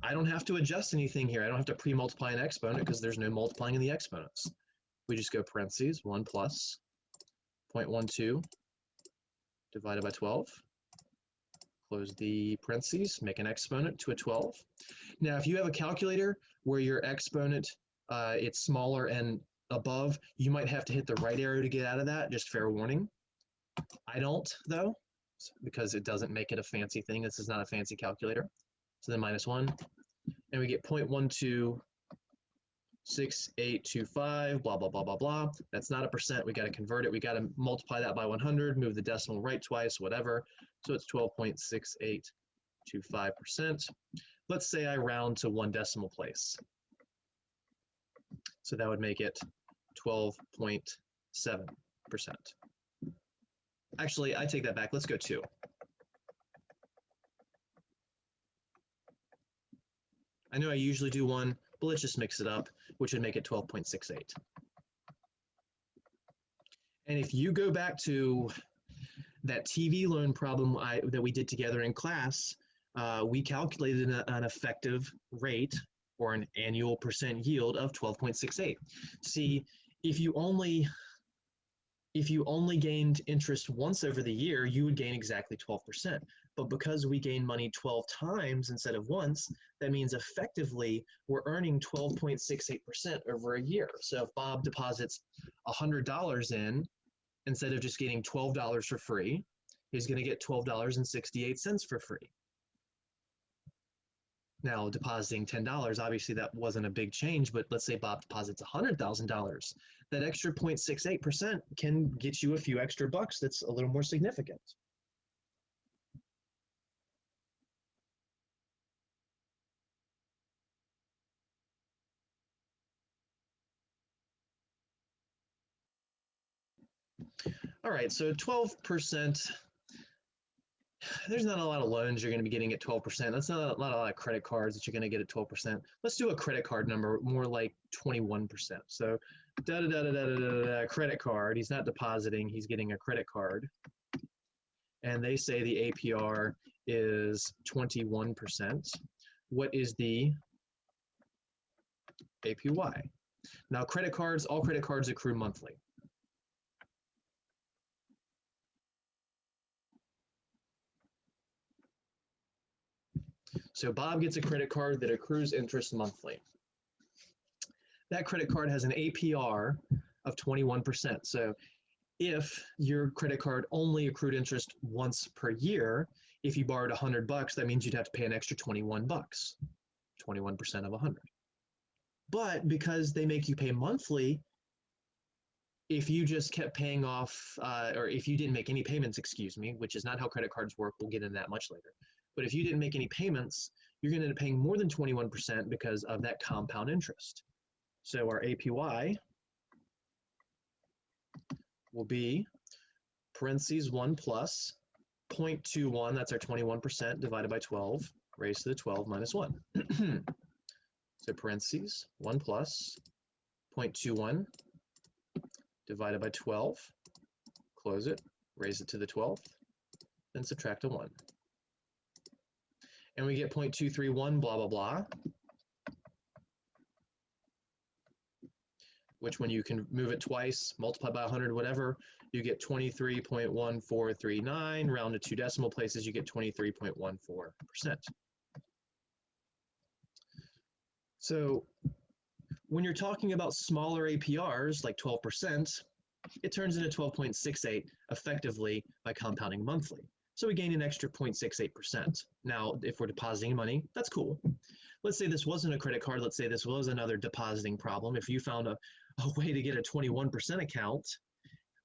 I don't have to adjust anything here. I don't have to pre-multiply an exponent because there's no multiplying in the exponents. We just go parentheses 1 plus 0.12 divided by 12. Close the parentheses, make an exponent to a 12. Now, if you have a calculator where your exponent, it's smaller and above, you might have to hit the right arrow to get out of that, just fair warning. I don't, though, because it doesn't make it a fancy thing. This is not a fancy calculator. So then -1, and we get 0.126825, blah, blah, blah, blah, blah. That's not a percent. We got to convert it. We got to multiply that by 100, move the decimal right twice, whatever. So it's 12.6825%. Let's say I round to 1 decimal place. So that would make it 12.7%. Actually, I take that back. Let's go 2. I know I usually do 1, but let's just mix it up, which would make it 12.68. And if you go back to that TV loan problem that we did together in class, we calculated an effective rate or an annual percent yield of 12.68. See, if you only gained interest once over the year, you would gain exactly 12%. But because we gain money 12 times instead of once, that means effectively we're earning 12.68% over a year. So if Bob deposits $100 in, instead of just getting $12 for free, he's going to get $12.68 for free. Now, depositing $10, obviously that wasn't a big change, but let's say Bob deposits $100,000. That extra 0.68% can get you a few extra bucks. That's a little more significant. All right, so 12%, there's not a lot of loans you're going to be getting at 12%. That's not a lot of credit cards that you're going to get at 12%. Let's do a credit card number, more like 21%. So credit card, he's not depositing, he's getting a credit card. And they say the APR is 21%. What is the APY? Now, credit cards, all credit cards accrue monthly. So Bob gets a credit card that accrues interest monthly. That credit card has an APR of 21%. So if your credit card only accrued interest once per year, if you borrowed $100, that means you'd have to pay an extra 21 bucks, 21% of 100. But because they make you pay monthly, if you just kept paying off, or if you didn't make any payments, excuse me, which is not how credit cards work, we'll get into that much later. But if you didn't make any payments, you're going to end up paying more than 21% because of that compound interest. So our APY will be parentheses 1 plus 0.21, that's our 21%, divided by 12, raised to the 12 minus 1. So parentheses 1 plus 0.21 divided by 12, close it, raise it to the 12th, then subtract a 1. And we get 0.231 blah, blah, blah, which when you can move it twice, multiply by 100, whatever, you get 23.1439, round to 2 decimal places, you get 23.14%. So when you're talking about smaller APRs, like 12%, it turns into 12.68 effectively by compounding monthly. So we gain an extra 0.68%. Now, if we're depositing money, that's cool. Let's say this wasn't a credit card. Let's say this was another depositing problem. If you found a way to get a 21% account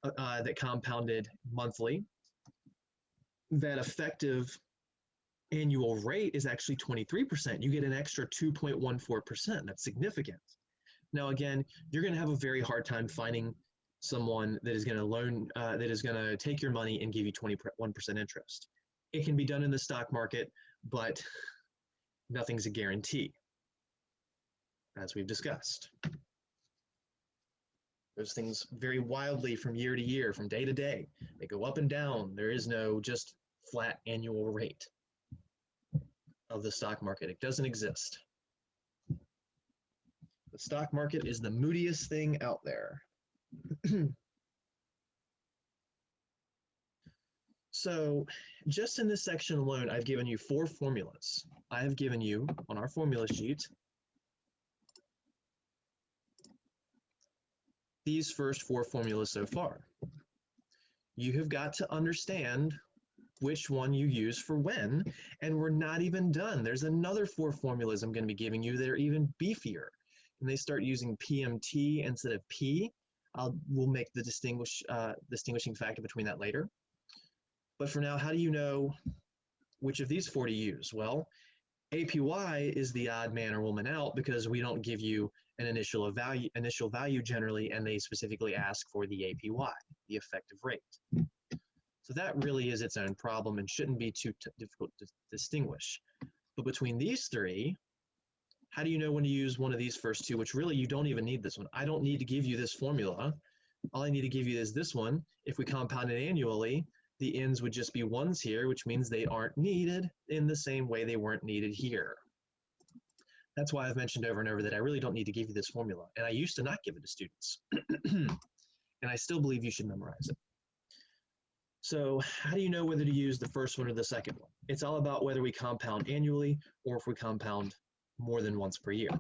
that compounded monthly, that effective annual rate is actually 23%. You get an extra 2.14%. That's significant. Now, again, you're going to have a very hard time finding someone that is going to loan, that is going to take your money and give you 21% interest. It can be done in the stock market, but nothing's a guarantee, as we've discussed. Those things vary wildly from year to year, from day to day. They go up and down. There is no just flat annual rate of the stock market. It doesn't exist. The stock market is the moodiest thing out there. So just in this section alone, I've given you 4 formulas. I have given you on our formula sheet these first 4 formulas so far. You have got to understand which one you use for when, and we're not even done. There's another 4 formulas I'm going to be giving you that are even beefier. And they start using PMT instead of P. We'll make the distinguishing factor between that later. But for now, how do you know which of these 4 to use? Well, APY is the odd man or woman out because we don't give you an initial value generally, and they specifically ask for the APY, the effective rate. So that really is its own problem and shouldn't be too difficult to distinguish. But between these 3, how do you know when to use one of these first 2, which really you don't even need this one. I don't need to give you this formula. All I need to give you is this one. If we compound it annually, the ends would just be 1s here, which means they aren't needed in the same way they weren't needed here. That's why I've mentioned over and over that I really don't need to give you this formula. And I used to not give it to students. And I still believe you should memorize it. So how do you know whether to use the first one or the second one? It's all about whether we compound annually or if we compound more than once per year.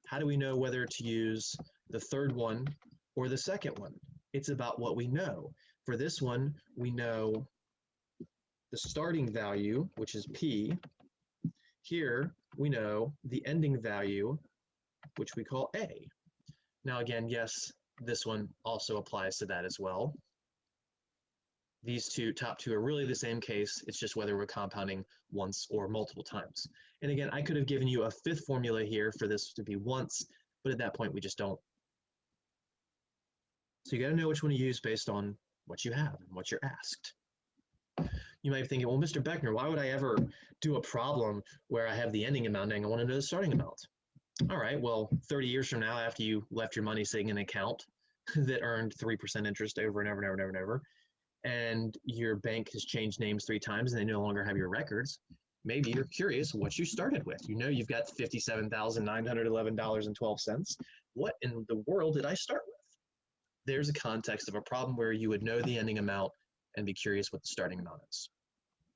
How do we know whether to use the third one or the second one? It's about what we know. For this one, we know the starting value, which is P. Here we know the ending value, which we call A. Now again, yes, this one also applies to that as well. These top two are really the same case. It's just whether we're compounding once or multiple times. And again, I could have given you a fifth formula here for this to be once, but at that point we just don't. So you got to know which one to use based on what you have and what you're asked. You might be thinking, well, Mr. Beckner, why would I ever do a problem where I have the ending amount and I want to know the starting amount? All right, well, 30 years from now, after you left your money sitting in an account that earned 3% interest over and over and over and over and over, and your bank has changed names 3 times and they no longer have your records, maybe you're curious what you started with. You know you've got $57,911.12. What in the world did I start with? There's a context of a problem where you would know the ending amount and be curious what the starting amount is.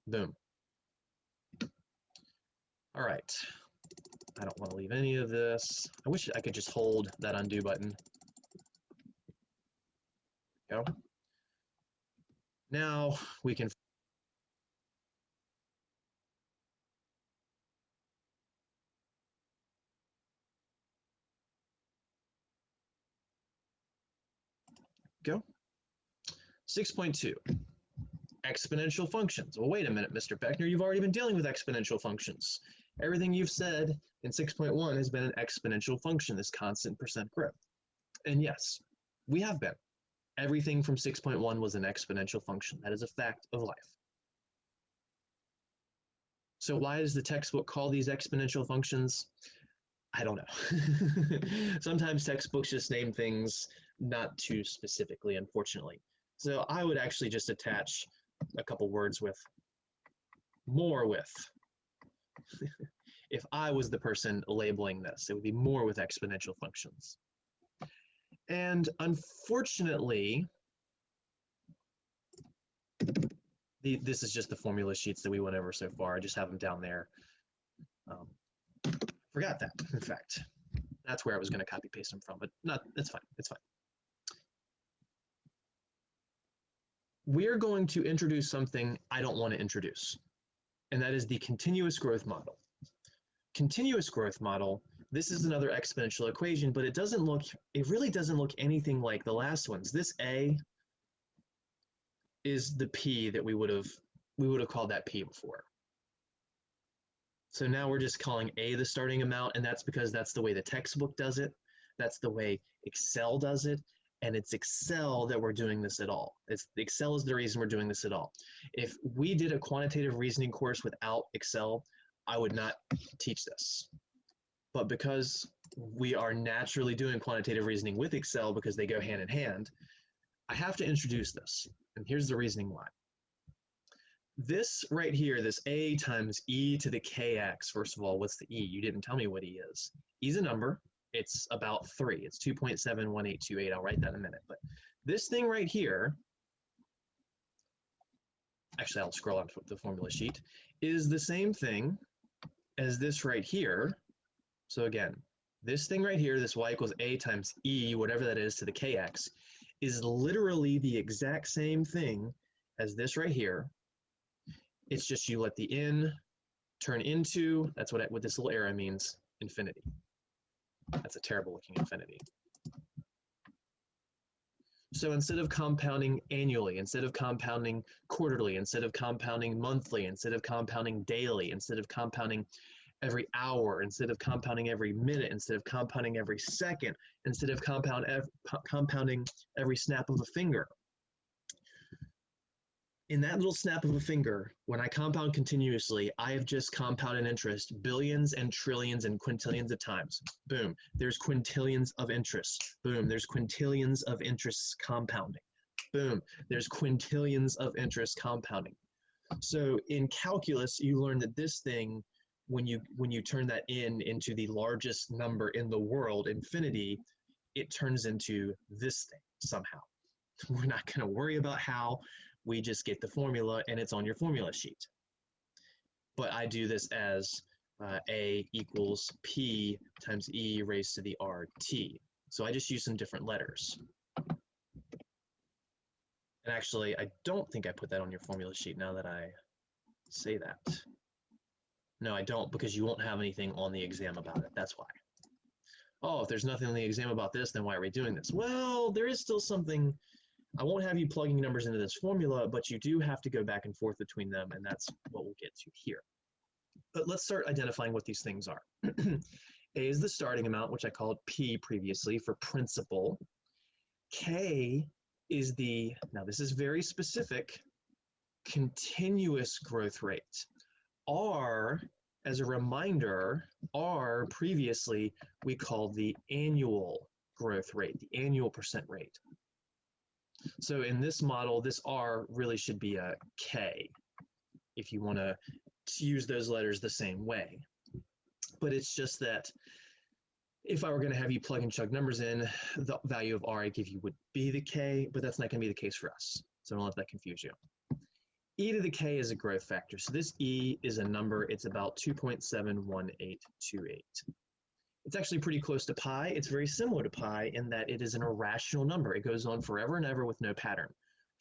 Boom. All right. I don't want to leave any of this. I wish I could just hold that undo button. Go. Now we can go. 6.2. Exponential functions. Well, wait a minute, Mr. Beckner, you've already been dealing with exponential functions. Everything you've said in 6.1 has been an exponential function, this constant percent growth. And yes, we have been. Everything from 6.1 was an exponential function. That is a fact of life. So why does the textbook call these exponential functions? I don't know. Sometimes textbooks just name things not too specifically, unfortunately. So I would actually just attach a couple words with more with. If I was the person labeling this, it would be more with exponential functions. And unfortunately, this is just the formula sheets that we went over so far. I just have them down there. Forgot that, in fact. That's where I was going to copy paste them from, but not. It's fine. It's fine. We're going to introduce something I don't want to introduce, and that is the continuous growth model. Continuous growth model, this is another exponential equation, but it really doesn't look anything like the last ones. This A is the P that we would have called that P before. So now we're just calling A the starting amount, and that's because that's the way the textbook does it. That's the way Excel does it. And it's Excel that we're doing this at all. Excel is the reason we're doing this at all. If we did a quantitative reasoning course without Excel, I would not teach this. But because we are naturally doing quantitative reasoning with Excel because they go hand in hand, I have to introduce this. And here's the reasoning why. This right here, this A times e to the kx, first of all, what's the e? You didn't tell me what e is. E is a number. It's about 3. It's 2.71828. I'll write that in a minute. But this thing right here, actually I'll scroll onto the formula sheet, is the same thing as this right here. So again, this thing right here, this y equals a times e, whatever that is, to the kx, is literally the exact same thing as this right here. It's just you let the in turn into, that's what this little arrow means, infinity. That's a terrible looking infinity. So instead of compounding annually, instead of compounding quarterly, instead of compounding monthly, instead of compounding daily, instead of compounding every hour, instead of compounding every minute, instead of compounding every second, instead of compounding every snap of a finger. In that little snap of a finger, when I compound continuously, I have just compounded interest billions and trillions and quintillions of times. Boom, there's quintillions of interest. Boom, there's quintillions of interest compounding. Boom, there's quintillions of interest compounding. So in calculus, you learn that this thing, when you turn that into the largest number in the world, infinity, it turns into this thing somehow. We're not going to worry about how. We just get the formula and it's on your formula sheet. But I do this as A equals P times E raised to the RT. So I just use some different letters. And actually, I don't think I put that on your formula sheet now that I say that. No, I don't, because you won't have anything on the exam about it. That's why. Oh, if there's nothing on the exam about this, then why are we doing this? Well, there is still something. I won't have you plugging numbers into this formula, but you do have to go back and forth between them, and that's what we'll get to here. But let's start identifying what these things are. A is the starting amount, which I called P previously for principal. K is the, now this is very specific, continuous growth rate. R, as a reminder, R previously we called the annual growth rate, the annual percent rate. So in this model, this R really should be a K if you want to use those letters the same way. But it's just that if I were going to have you plug and chug numbers in, the value of R I give you would be the K, but that's not going to be the case for us. So don't let that confuse you. E to the K is a growth factor. So this E is a number. It's about 2.71828. It's actually pretty close to pi. It's very similar to pi in that it is an irrational number. It goes on forever and ever with no pattern.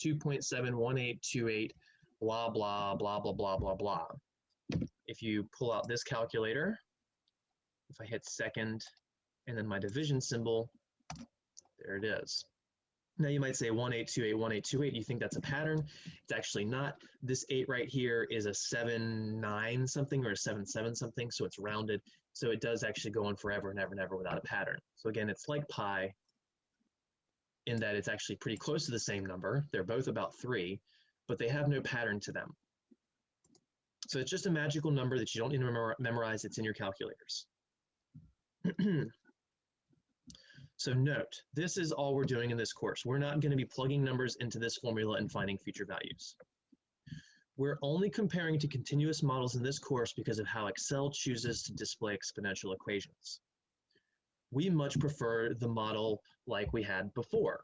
2.71828, blah, blah, blah, blah, blah, blah, blah. If you pull out this calculator, if I hit second and then my division symbol, there it is. Now you might say 1828, 1828, you think that's a pattern. It's actually not. This 8 right here is a 7-9 something or a 7-7 something, so it's rounded. So it does actually go on forever and ever and ever without a pattern. So again, it's like pi in that it's actually pretty close to the same number. They're both about 3, but they have no pattern to them. So it's just a magical number that you don't need to memorize. It's in your calculators. So note, this is all we're doing in this course. We're not going to be plugging numbers into this formula and finding future values. We're only comparing to continuous models in this course because of how Excel chooses to display exponential equations. We much prefer the model like we had before.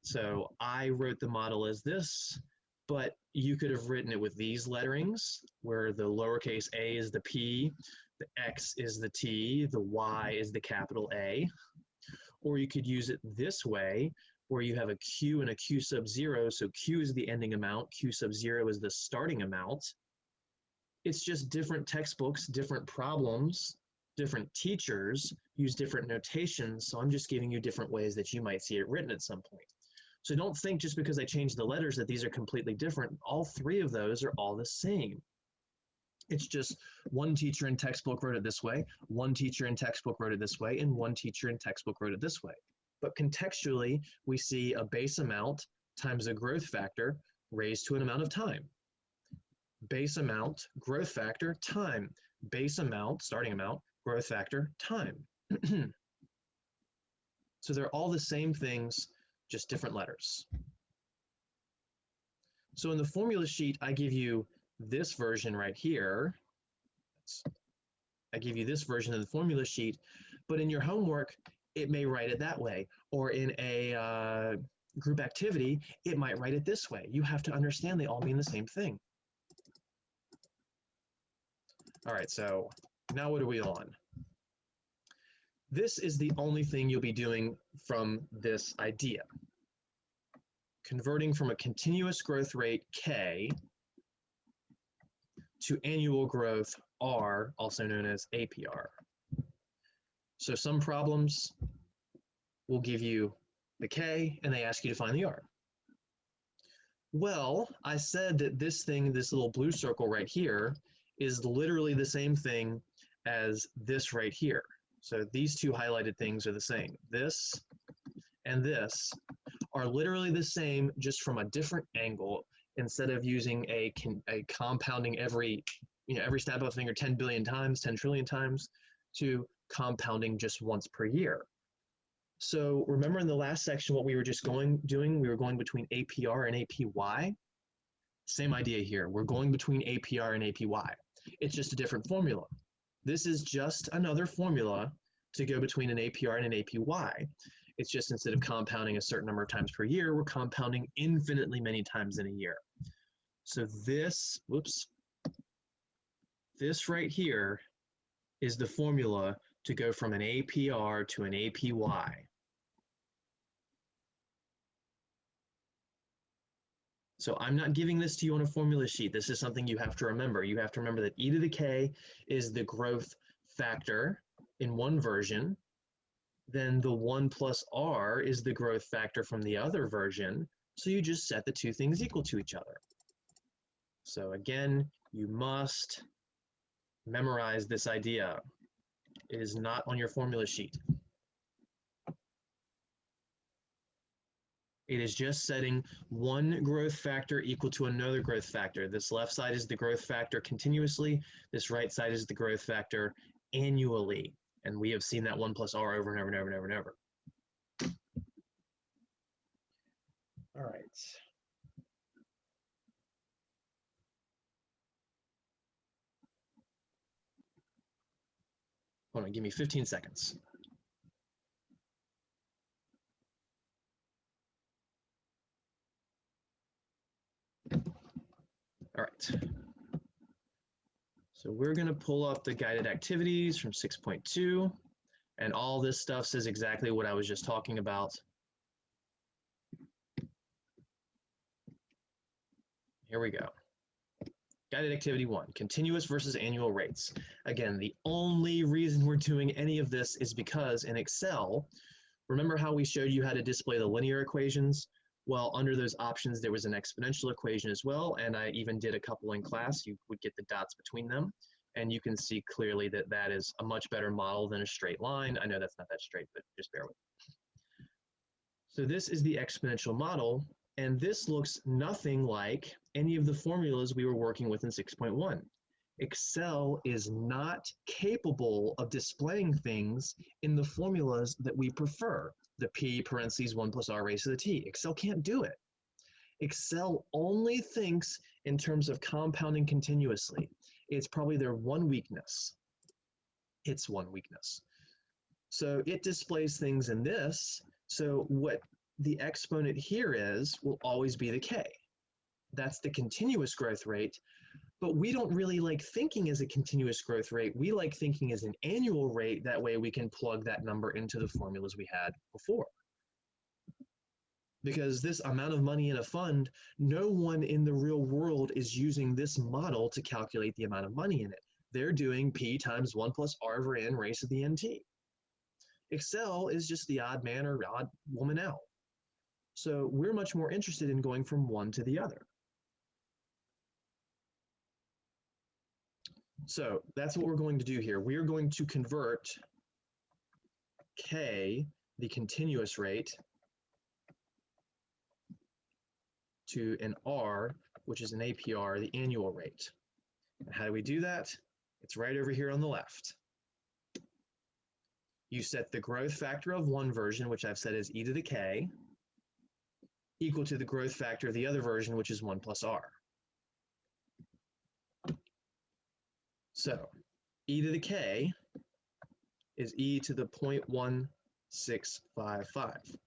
So I wrote the model as this, but you could have written it with these letterings, where the lowercase a is the P, the X is the T, the Y is the capital A. Or you could use it this way, where you have a Q and a Q sub 0. So Q is the ending amount, Q sub 0 is the starting amount. It's just different textbooks, different problems, different teachers use different notations. So I'm just giving you different ways that you might see it written at some point. So don't think just because I changed the letters that these are completely different. All 3 of those are all the same. It's just one teacher in textbook wrote it this way, one teacher in textbook wrote it this way, and one teacher in textbook wrote it this way. But contextually, we see a base amount times a growth factor raised to an amount of time. Base amount, growth factor, time. Base amount, starting amount, growth factor, time. So they're all the same things, just different letters. So in the formula sheet, I give you this version right here. I give you this version of the formula sheet, but in your homework, it may write it that way. Or in a group activity, it might write it this way. You have to understand they all mean the same thing. All right, so now what are we on? This is the only thing you'll be doing from this idea. Converting from a continuous growth rate, K, to annual growth, R, also known as APR. So some problems will give you the K and they ask you to find the R. Well, I said that this thing, this little blue circle right here, is literally the same thing as this right here. So these 2 highlighted things are the same. This and this are literally the same, just from a different angle. Instead of using a compounding every snap of a finger 10 billion times, 10 trillion times, to compounding just once per year. So remember in the last section what we were just doing, we were going between APR and APY. Same idea here. We're going between APR and APY. It's just a different formula. This is just another formula to go between an APR and an APY. It's just instead of compounding a certain number of times per year, we're compounding infinitely many times in a year. So this right here is the formula to go from an APR to an APY. So I'm not giving this to you on a formula sheet. This is something you have to remember. You have to remember that e to the k is the growth factor in one version. Then the 1 plus r is the growth factor from the other version. So you just set the two things equal to each other. So again, you must memorize this idea. It is not on your formula sheet. It is just setting one growth factor equal to another growth factor. This left side is the growth factor continuously. This right side is the growth factor annually. And we have seen that 1 plus r over and over and over and over and over. All right. Hold on, give me 15 seconds. All right. So we're going to pull up the guided activities from 6.2, and all this stuff says exactly what I was just talking about. Here we go. Guided activity 1, continuous versus annual rates. Again, the only reason we're doing any of this is because in Excel, remember how we showed you how to display the linear equations? Well, under those options, there was an exponential equation as well, and I even did a couple in class. You would get the dots between them, and you can see clearly that that is a much better model than a straight line. I know that's not that straight, but just bear with me. So this is the exponential model, and this looks nothing like any of the formulas we were working with in 6.1. Excel is not capable of displaying things in the formulas that we prefer. The p parentheses 1 plus r raised to the t. Excel can't do it. Excel only thinks in terms of compounding continuously. It's probably their one weakness. It's one weakness. So it displays things in this. So what the exponent here is will always be the k. That's the continuous growth rate. But we don't really like thinking as a continuous growth rate. We like thinking as an annual rate. That way we can plug that number into the formulas we had before. Because this amount of money in a fund, no one in the real world is using this model to calculate the amount of money in it. They're doing p times 1 plus r over n raised to the nt. Excel is just the odd man or odd woman out. So we're much more interested in going from one to the other. So that's what we're going to do here. We're going to convert k, the continuous rate, to an r, which is an APR, the annual rate. And how do we do that? It's right over here on the left. You set the growth factor of one version, which I've said is e to the k, equal to the growth factor of the other version, which is 1 plus r. So e to the k is e to the 0.1655.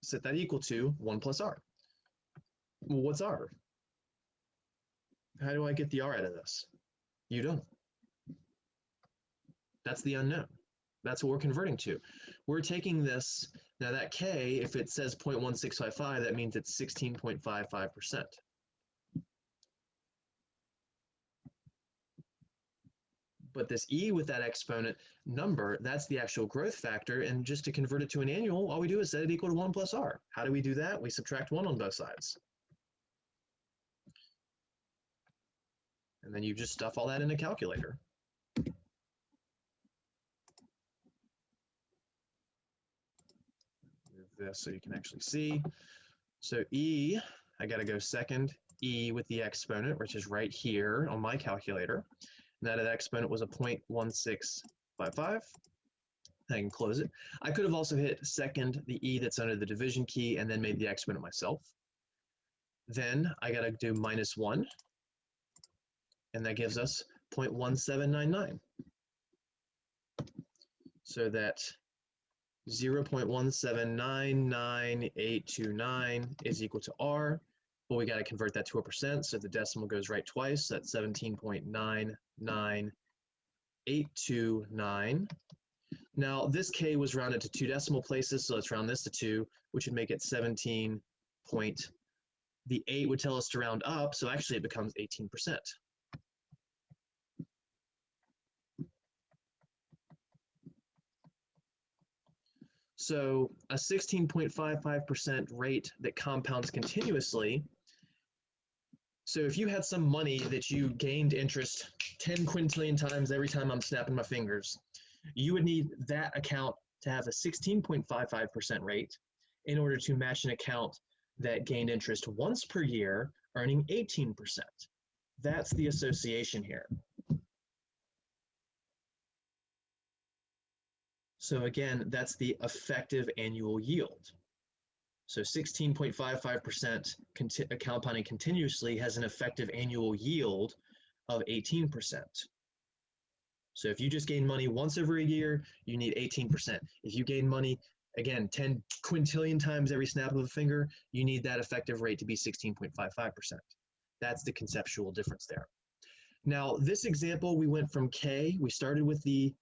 Set that equal to 1 plus r. Well, what's r? How do I get the r out of this? You don't. That's the unknown. That's what we're converting to. We're taking this, now that k, if it says 0.1655, that means it's 16.55%. But this e with that exponent number, that's the actual growth factor, and just to convert it to an annual, all we do is set it equal to 1 plus r. How do we do that? We subtract 1 on both sides. And then you just stuff all that in a calculator. Move this so you can actually see. So e, I got to go second, e with the exponent, which is right here on my calculator. And that exponent was a 0.1655. I can close it. I could have also hit second, the e that's under the division key, and then made the exponent myself. Then I got to do minus 1, and that gives us 0.1799. So that 0.1799829 is equal to r. Well, we got to convert that to a percent, so the decimal goes right twice. So that's 17.99829. Now, this k was rounded to 2 decimal places, so let's round this to 2, which would make it 17.999. The 8 would tell us to round up, so actually it becomes 18%. So a 16.55% rate that compounds continuously. So if you had some money that you gained interest 10 quintillion times every time I'm snapping my fingers, you would need that account to have a 16.55% rate in order to match an account that gained interest once per year, earning 18%. That's the association here. So again, that's the effective annual yield. So 16.55% compounding continuously has an effective annual yield of 18%. So if you just gain money once every year, you need 18%. If you gain money, again, 10 quintillion times every snap of a finger, you need that effective rate to be 16.55%. That's the conceptual difference there. Now, this example, we went from K. We started with the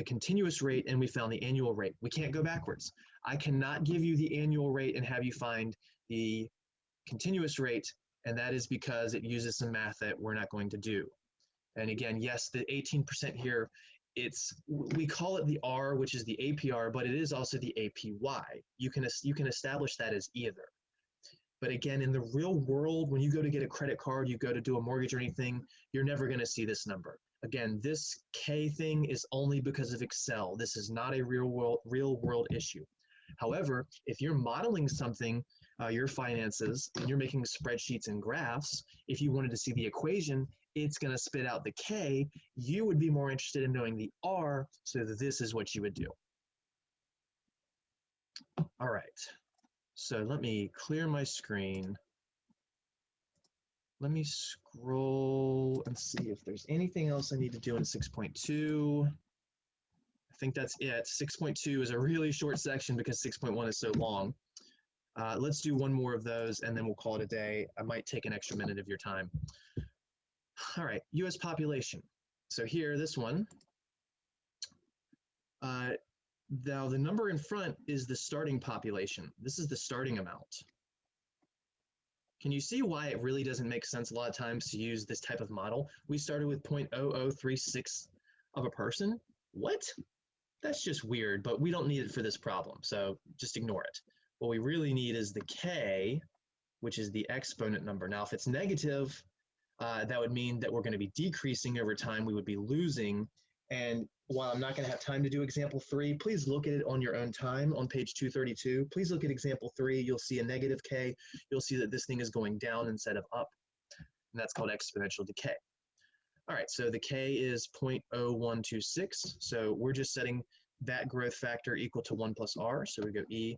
continuous rate, and we found the annual rate. We can't go backwards. I cannot give you the annual rate and have you find the continuous rate, and that is because it uses some math that we're not going to do. And again, yes, the 18% here, we call it the R, which is the APR, but it is also the APY. You can establish that as either. But again, in the real world, when you go to get a credit card, you go to do a mortgage or anything, you're never going to see this number. Again, this K thing is only because of Excel. This is not a real world issue. However, if you're modeling something, your finances, and you're making spreadsheets and graphs, if you wanted to see the equation, it's going to spit out the K. You would be more interested in knowing the R, so that this is what you would do. All right. So let me clear my screen. Let me scroll and see if there's anything else I need to do in 6.2. I think that's it. 6.2 is a really short section because 6.1 is so long. Let's do one more of those and then we'll call it a day. I might take an extra minute of your time. All right, US population. So here, this one. Now the number in front is the starting population. This is the starting amount. Can you see why it really doesn't make sense a lot of times to use this type of model? We started with 0.0036 of a person. What? That's just weird, but we don't need it for this problem, so just ignore it. What we really need is the K, which is the exponent number. Now, if it's negative, that would mean that we're going to be decreasing over time. We would be losing. And while I'm not going to have time to do example 3, please look at it on your own time on page 232. Please look at example 3. You'll see a negative K. You'll see that this thing is going down instead of up. And that's called exponential decay. All right, so the K is 0.0126. So we're just setting that growth factor equal to 1 plus R. So we go e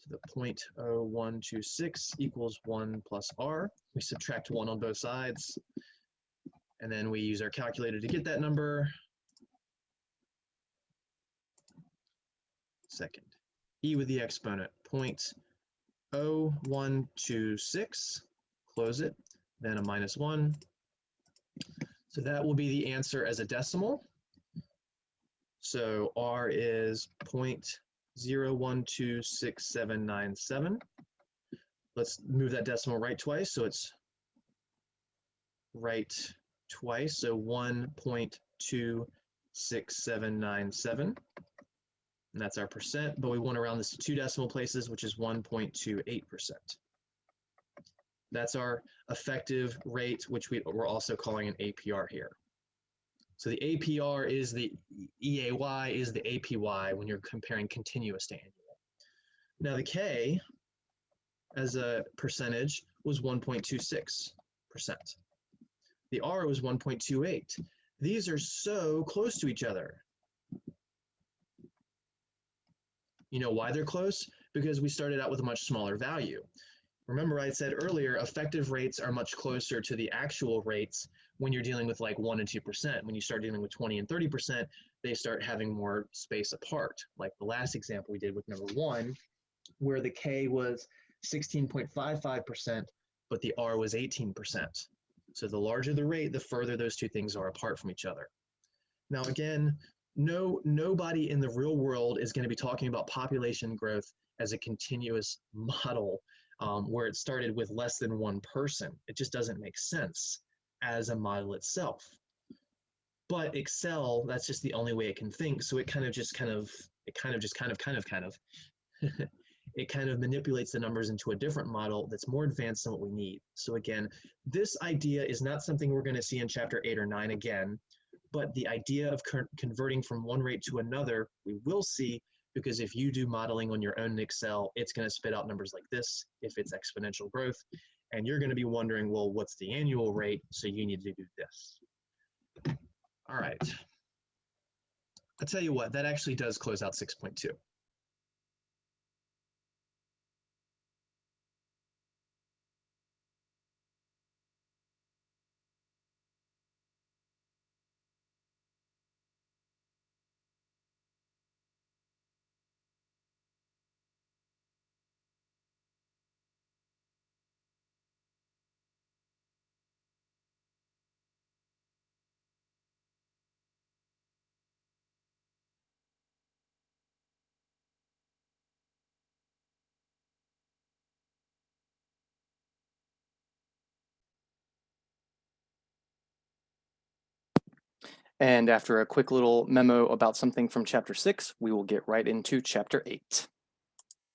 to the 0.0126 equals 1 plus R. We subtract 1 on both sides. And then we use our calculator to get that number. Second, e with the exponent, 0.0126, close it, then a minus 1. So that will be the answer as a decimal. So R is 0.01267797. Let's move that decimal right twice, so it's right twice, so 1.26797. And that's our percent, but we want to round this to 2 decimal places, which is 1.28%. That's our effective rate, which we're also calling an APR here. So the APR is the EAY is the APY when you're comparing continuous to annual. Now the K as a percentage was 1.26%. The R was 1.28. These are so close to each other. You know why they're close? Because we started out with a much smaller value. Remember I said earlier, effective rates are much closer to the actual rates when you're dealing with like 1 and 2%. When you start dealing with 20 and 30%, they start having more space apart. Like the last example we did with number 1, where the K was 16.55%, but the R was 18%. So the larger the rate, the further those two things are apart from each other. Now again, Nobody in the real world is going to be talking about population growth as a continuous model where it started with less than one person. It just doesn't make sense as a model itself. But Excel, that's just the only way it can think. So it kind of it kind of manipulates the numbers into a different model that's more advanced than what we need. So again, this idea is not something we're going to see in chapter 8 or 9 again, but the idea of converting from one rate to another, we will see, because if you do modeling on your own in Excel, it's going to spit out numbers like this if it's exponential growth. And you're going to be wondering, well, what's the annual rate? So you need to do this. All right. I'll tell you what, that actually does close out 6.2. And after a quick little memo about something from chapter 6, we will get right into chapter 8.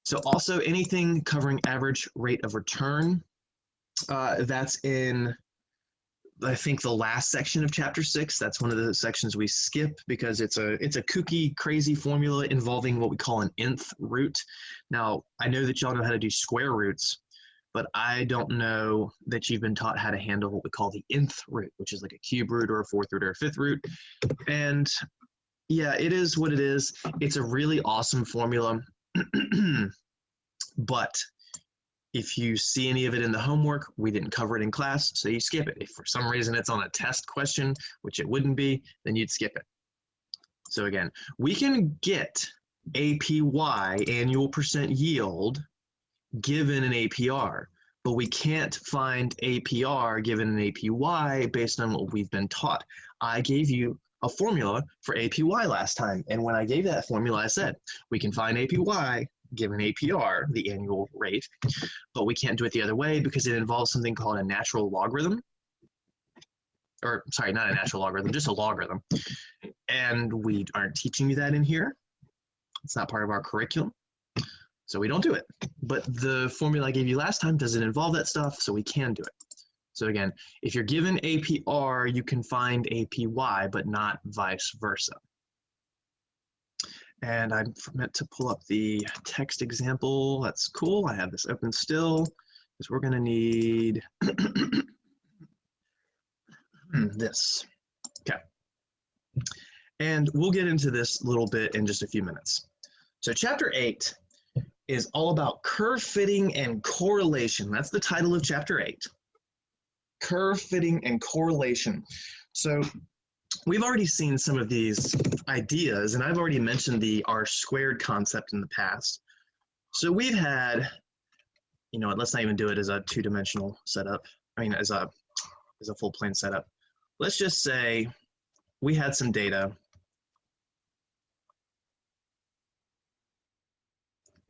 So also anything covering average rate of return, that's in, I think, the last section of chapter 6. That's one of the sections we skip because it's a kooky, crazy formula involving what we call an nth root. Now, I know that y'all know how to do square roots, but I don't know that you've been taught how to handle what we call the nth root, which is like a cube root or a fourth root or a fifth root. And yeah, it is what it is. It's a really awesome formula. But if you see any of it in the homework, we didn't cover it in class, so you skip it. If for some reason it's on a test question, which it wouldn't be, then you'd skip it. So again, we can get APY, annual percent yield, given an APR, but we can't find APR given an APY based on what we've been taught. I gave you a formula for APY last time, and when I gave that formula, I said, we can find APY given APR, the annual rate, but we can't do it the other way because it involves something called a natural logarithm. Or sorry, not a natural logarithm, just a logarithm. And we aren't teaching you that in here. It's not part of our curriculum. So we don't do it. But the formula I gave you last time doesn't involve that stuff, so we can do it. So again, if you're given APR, you can find APY, but not vice versa. And I meant to pull up the text example. That's cool. I have this open still, because we're going to need this. Okay. And we'll get into this a little bit in just a few minutes. So chapter 8 is all about curve fitting and correlation. That's the title of chapter 8. Curve fitting and correlation. So we've already seen some of these ideas, and I've already mentioned the R squared concept in the past. So we've had, you know what, let's not even do it as a two-dimensional setup. I mean, as a full plane setup. Let's just say we had some data,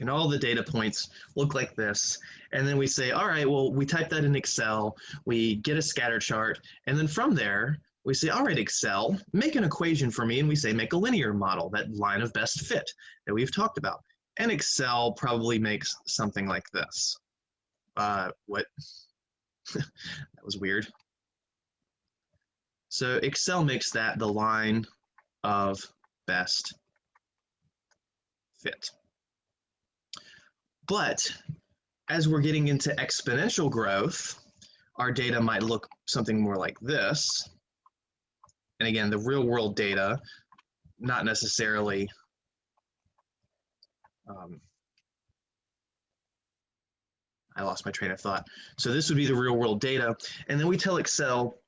and all the data points look like this. And then we say, all right, well, we type that in Excel, we get a scatter chart, and then from there, we say, all right, Excel, make an equation for me, and we say, make a linear model, that line of best fit that we've talked about. And Excel probably makes something like this. What? That was weird. So Excel makes that the line of best fit. But as we're getting into exponential growth, our data might look something more like this. And again, the real world data, not necessarily I lost my train of thought. So this would be the real world data. And then we tell Excel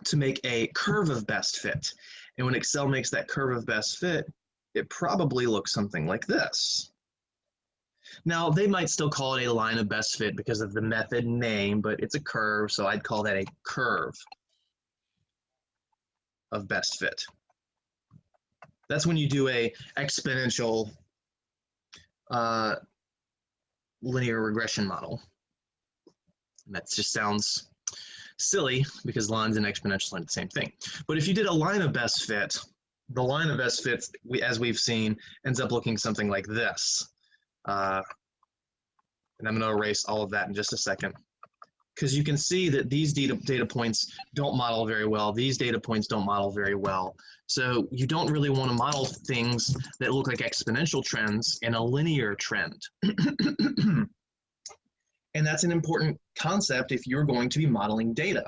to make a curve of best fit. And when Excel makes that curve of best fit, it probably looks something like this. Now, they might still call it a line of best fit because of the method name, but it's a curve, so I'd call that a curve of best fit. That's when you do a exponential linear regression model. And that just sounds silly because lines and exponentials aren't the same thing. But if you did a line of best fit, the line of best fits, as we've seen, ends up looking something like this. And I'm going to erase all of that in just a second, because you can see that these data points don't model very well. These data points don't model very well. So you don't really want to model things that look like exponential trends in a linear trend. And that's an important concept if you're going to be modeling data.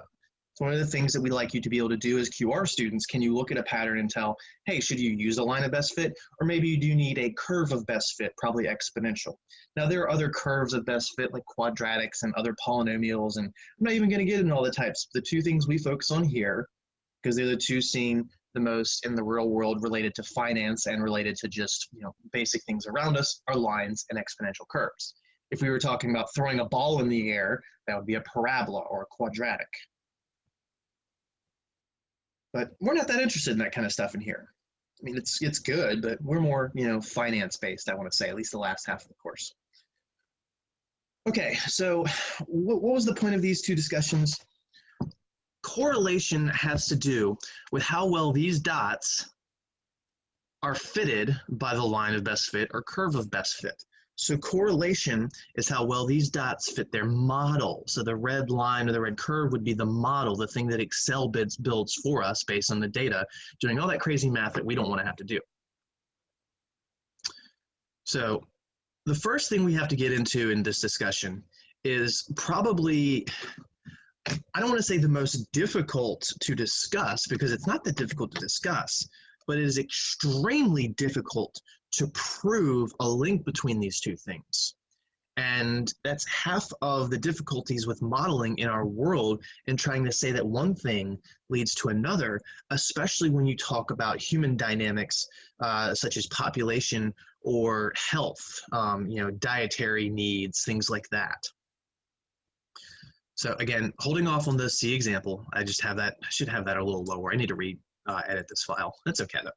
It's one of the things that we like you to be able to do as QR students. Can you look at a pattern and tell, hey, should you use a line of best fit? Or maybe you do need a curve of best fit, probably exponential. Now, there are other curves of best fit like quadratics and other polynomials, and I'm not even going to get into all the types. The two things we focus on here, because they're the two seen the most in the real world related to finance and related to just basic things around us, are lines and exponential curves. If we were talking about throwing a ball in the air, that would be a parabola or a quadratic. But we're not that interested in that kind of stuff in here. I mean, it's good, but we're more, finance based, I want to say, at least the last half of the course. Okay, so what was the point of these two discussions? Correlation has to do with how well these dots are fitted by the line of best fit or curve of best fit. So correlation is how well these dots fit their model. So the red line or the red curve would be the model, the thing that Excel builds for us based on the data, doing all that crazy math that we don't want to have to do. So the first thing we have to get into in this discussion is probably, I don't want to say the most difficult to discuss, because it's not that difficult to discuss, but it is extremely difficult to prove a link between these two things. And that's half of the difficulties with modeling in our world and trying to say that one thing leads to another, especially when you talk about human dynamics, such as population or health, dietary needs, things like that. So again, holding off on the C example, I should have that a little lower. I need to edit this file. That's okay though.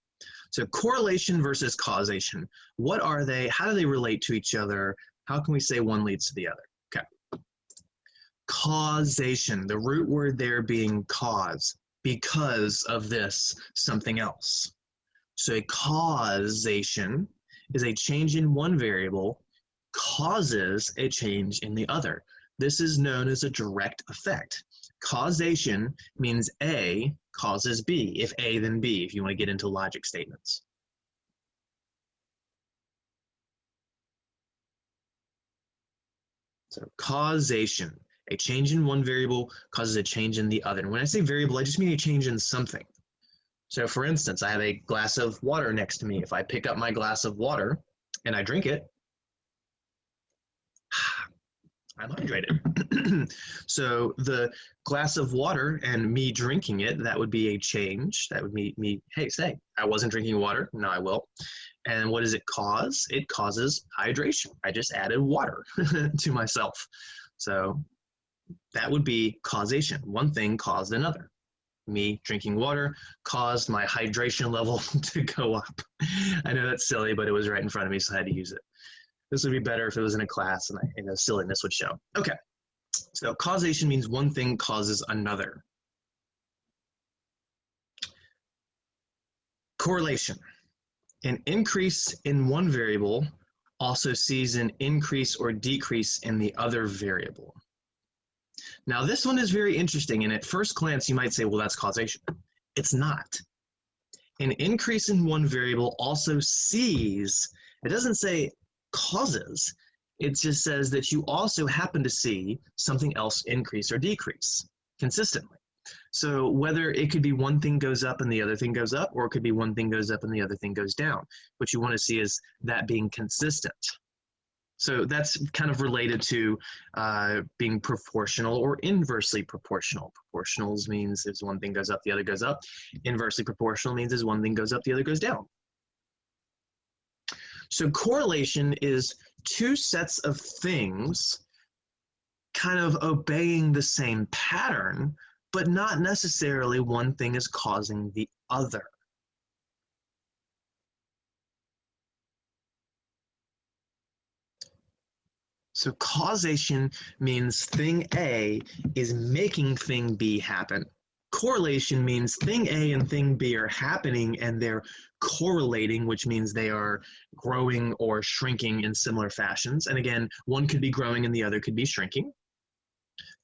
So correlation versus causation. What are they? How do they relate to each other? How can we say one leads to the other? Okay. Causation, the root word there being cause, because of this, something else. So a causation is a change in one variable causes a change in the other. This is known as a direct effect. Causation means A causes B, if A then B, if you want to get into logic statements. So causation, a change in one variable causes a change in the other. And when I say variable, I just mean a change in something. So for instance, I have a glass of water next to me. If I pick up my glass of water and I drink it, I'm hydrated. So the glass of water and me drinking it, that would be a change. That would be me, hey, say, I wasn't drinking water. Now I will. And what does it cause? It causes hydration. I just added water to myself. So that would be causation. One thing caused another. Me drinking water caused my hydration level to go up. I know that's silly, but it was right in front of me, so I had to use it. This would be better if it was in a class and silliness would show. Okay, so causation means one thing causes another. Correlation. An increase in one variable also sees an increase or decrease in the other variable. Now this one is very interesting, and at first glance you might say, well, that's causation. It's not. An increase in one variable also sees, it doesn't say causes, it just says that you also happen to see something else increase or decrease consistently. So whether it could be one thing goes up and the other thing goes up, or it could be one thing goes up and the other thing goes down. What you want to see is that being consistent. So that's kind of related to being proportional or inversely proportional. Proportionals means if one thing goes up, the other goes up. Inversely proportional means as one thing goes up, the other goes down. So correlation is two sets of things kind of obeying the same pattern, but not necessarily one thing is causing the other. So causation means thing A is making thing B happen. Correlation means thing A and thing B are happening and they're correlating, which means they are growing or shrinking in similar fashions. And again, one could be growing and the other could be shrinking.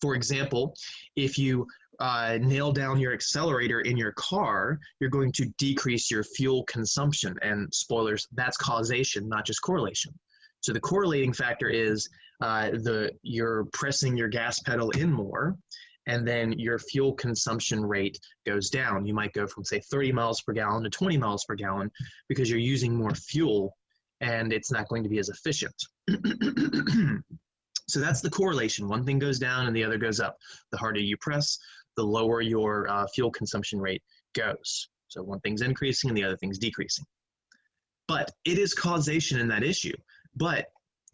For example, if you nail down your accelerator in your car, you're going to decrease your fuel consumption. And spoilers, that's causation, not just correlation. So the correlating factor is you're pressing your gas pedal in more, and then your fuel consumption rate goes down. You might go from, say, 30 miles per gallon to 20 miles per gallon because you're using more fuel and it's not going to be as efficient. So that's the correlation. One thing goes down and the other goes up. The harder you press, the lower your fuel consumption rate goes. So one thing's increasing and the other thing's decreasing. But it is causation in that issue. But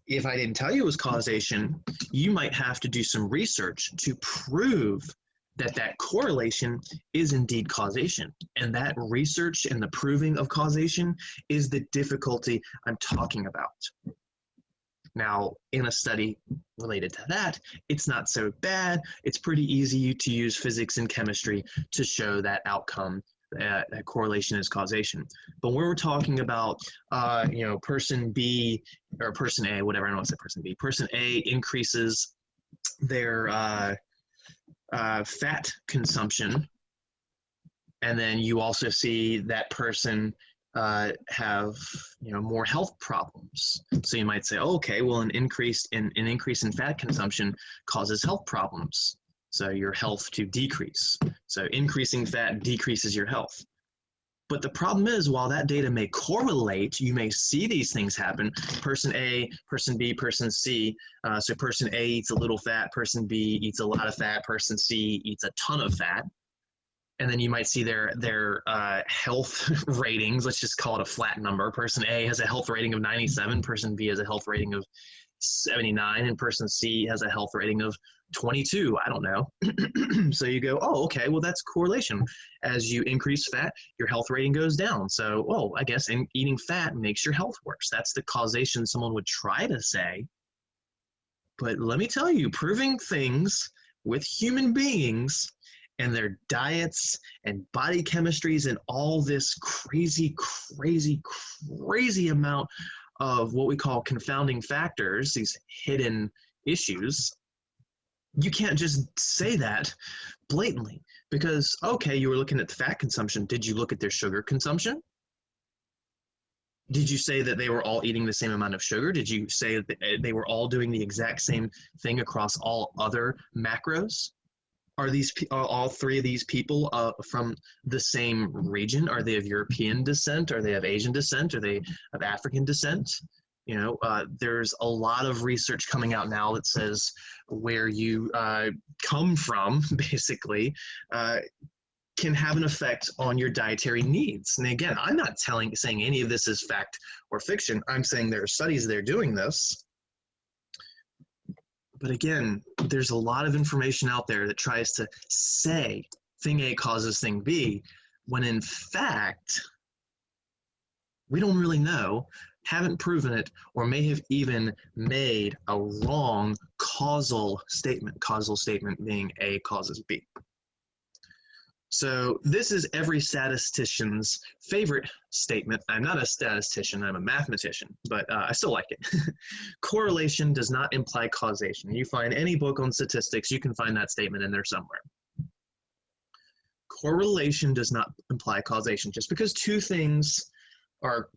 if I didn't tell you it was causation, you might have to do some research to prove that that correlation is indeed causation. And that research and the proving of causation is the difficulty I'm talking about. Now, in a study related to that, it's not so bad. It's pretty easy to use physics and chemistry to show that outcome, that correlation is causation. But when we're talking about, person B or person A, whatever, I don't want to say person B, person A increases their fat consumption, and then you also see that person have more health problems. So you might say, oh, okay, well, an increase in fat consumption causes health problems. So your health to decrease. So increasing fat decreases your health. But the problem is, while that data may correlate, you may see these things happen. Person A, person B, person C. So person A eats a little fat, person B eats a lot of fat, person C eats a ton of fat. And then you might see their health ratings. Let's just call it a flat number. Person A has a health rating of 97. Person B has a health rating of 79. And person C has a health rating of 22. I don't know. So you go, oh, okay, well, that's correlation. As you increase fat, your health rating goes down. So, oh, I guess eating fat makes your health worse. That's the causation someone would try to say. But let me tell you, proving things with human beings and their diets and body chemistries and all this crazy, crazy, crazy amount of what we call confounding factors, these hidden issues, you can't just say that blatantly because, okay, you were looking at the fat consumption. Did you look at their sugar consumption? Did you say that they were all eating the same amount of sugar? Did you say that they were all doing the exact same thing across all other macros? Are all three of these people from the same region? Are they of European descent? Are they of Asian descent? Are they of African descent? There's a lot of research coming out now that says where you come from, basically, can have an effect on your dietary needs. And again, I'm not saying any of this is fact or fiction. I'm saying there are studies that are doing this. But again, there's a lot of information out there that tries to say thing A causes thing B, when in fact, we don't really know, haven't proven it, or may have even made a wrong causal statement being A causes B. So this is every statistician's favorite statement. I'm not a statistician, I'm a mathematician, but I still like it. Correlation does not imply causation. You find any book on statistics, you can find that statement in there somewhere. Correlation does not imply causation. Just because two things are,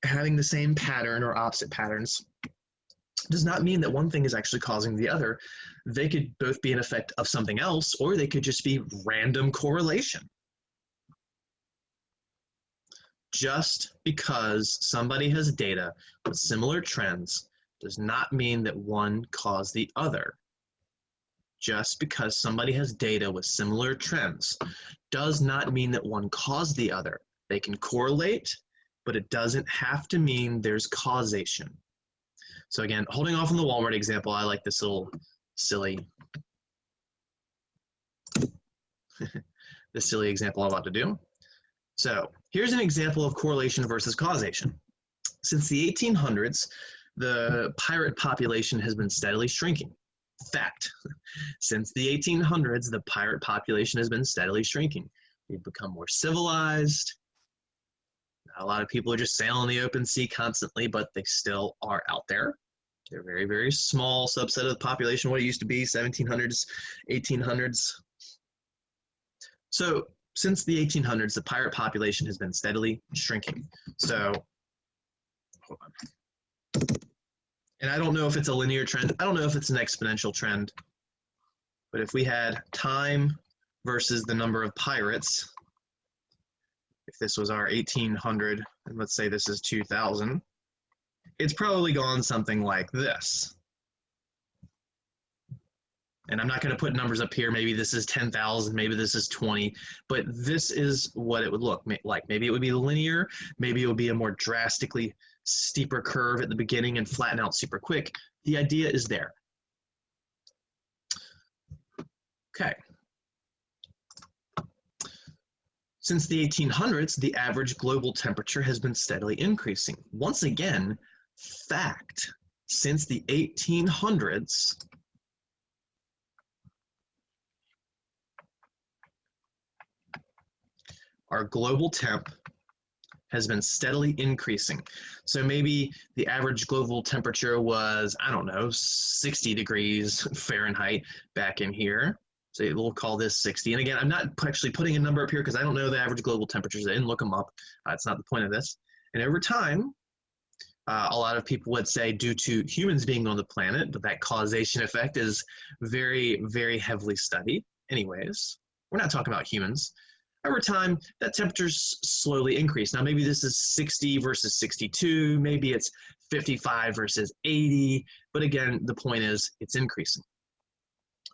having the same pattern or opposite patterns does not mean that one thing is actually causing the other. They could both be an effect of something else, or they could just be random correlation. Just because somebody has data with similar trends does not mean that one caused the other. Just because somebody has data with similar trends does not mean that one caused the other. They can correlate, but it doesn't have to mean there's causation. So again, holding off on the Walmart example, I like this little silly, example I'm about to do. So here's an example of correlation versus causation. Since the 1800s, the pirate population has been steadily shrinking. Fact. Since the 1800s, the pirate population has been steadily shrinking. We've become more civilized. A lot of people are just sailing the open sea constantly, but they still are out there. They're a very, very small subset of the population, what it used to be, 1700s, 1800s. So since the 1800s, the pirate population has been steadily shrinking. So, hold on. And I don't know if it's a linear trend. I don't know if it's an exponential trend. But if we had time versus the number of pirates, if this was our 1800, and let's say this is 2000, it's probably gone something like this. And I'm not going to put numbers up here. Maybe this is 10,000, maybe this is 20, but this is what it would look like. Maybe it would be linear, maybe it would be a more drastically steeper curve at the beginning and flatten out super quick. The idea is there. Okay. Since the 1800s, the average global temperature has been steadily increasing. Once again, fact, since the 1800s, our global temp has been steadily increasing. So maybe the average global temperature was, I don't know, 60 degrees Fahrenheit back in here. So we'll call this 60. And again, I'm not actually putting a number up here because I don't know the average global temperatures. I didn't look them up. It's not the point of this. And over time, a lot of people would say due to humans being on the planet, but that causation effect is very, very heavily studied. Anyways, we're not talking about humans. Over time, that temperature's slowly increased. Now, maybe this is 60 versus 62. Maybe it's 55 versus 80. But again, the point is it's increasing.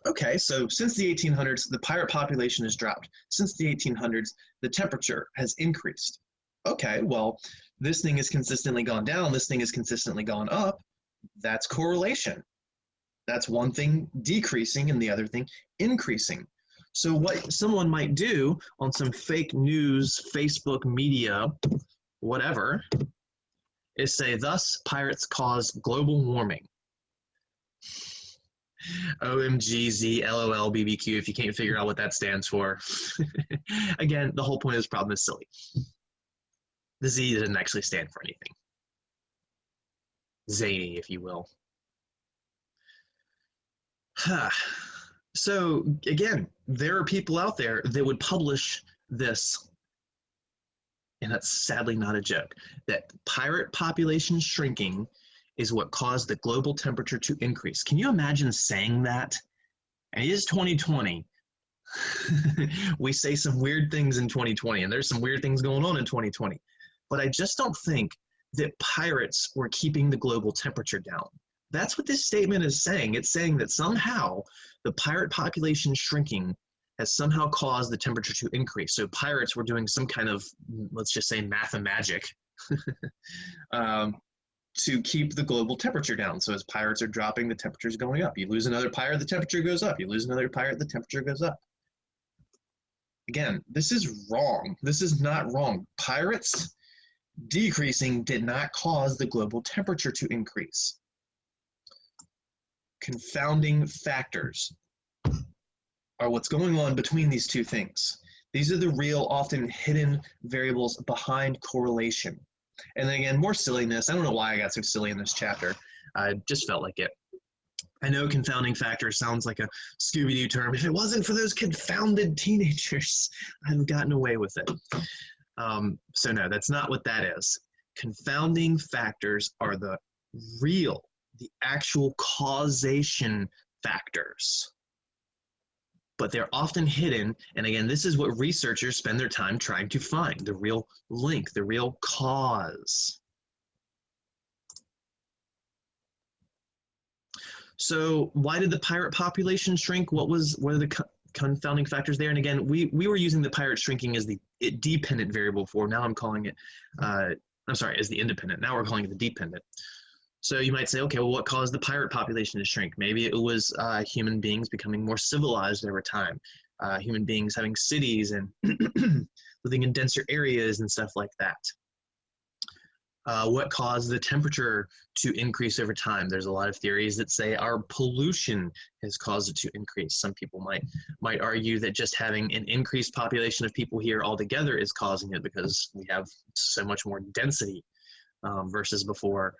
Okay, so since the 1800s, the pirate population has dropped. Since the 1800s, the temperature has increased. Okay, well, this thing has consistently gone down. This thing has consistently gone up. That's correlation. That's one thing decreasing and the other thing increasing. So what someone might do on some fake news, Facebook media, whatever, is say, thus pirates cause global warming. OMGZ, LOL, BBQ, if you can't figure out what that stands for. Again, the whole point of this problem is silly. The Z doesn't actually stand for anything. Zany, if you will. So again, there are people out there that would publish this, and that's sadly not a joke, that pirate population shrinking is what caused the global temperature to increase. Can you imagine saying that? And it is 2020. We say some weird things in 2020, and there's some weird things going on in 2020. But I just don't think that pirates were keeping the global temperature down. That's what this statement is saying. It's saying that somehow the pirate population shrinking has somehow caused the temperature to increase. So pirates were doing some kind of, let's just say, mathemagic to keep the global temperature down. So as pirates are dropping, the temperature is going up. You lose another pirate, the temperature goes up. You lose another pirate, the temperature goes up. Again, this is wrong. This is not wrong. Pirates decreasing did not cause the global temperature to increase. Confounding factors are what's going on between these two things. These are the real, often hidden variables behind correlation. And then again, more silliness. I don't know why I got so silly in this chapter. I just felt like it. I know confounding factors sounds like a Scooby-Doo term. If it wasn't for those confounded teenagers, I'd have gotten away with it. So no, that's not what that is. Confounding factors are the actual causation factors. But they're often hidden, and again, this is what researchers spend their time trying to find, the real link, the real cause. So why did the pirate population shrink? What are the confounding factors there? And again, we were using the pirate shrinking as the dependent variable before. Now I'm calling it, as the independent. Now we're calling it the dependent. So you might say, okay, well, what caused the pirate population to shrink? Maybe it was human beings becoming more civilized over time, human beings having cities and living in denser areas and stuff like that. What caused the temperature to increase over time? There's a lot of theories that say our pollution has caused it to increase. Some people might argue that just having an increased population of people here altogether is causing it because we have so much more density versus before.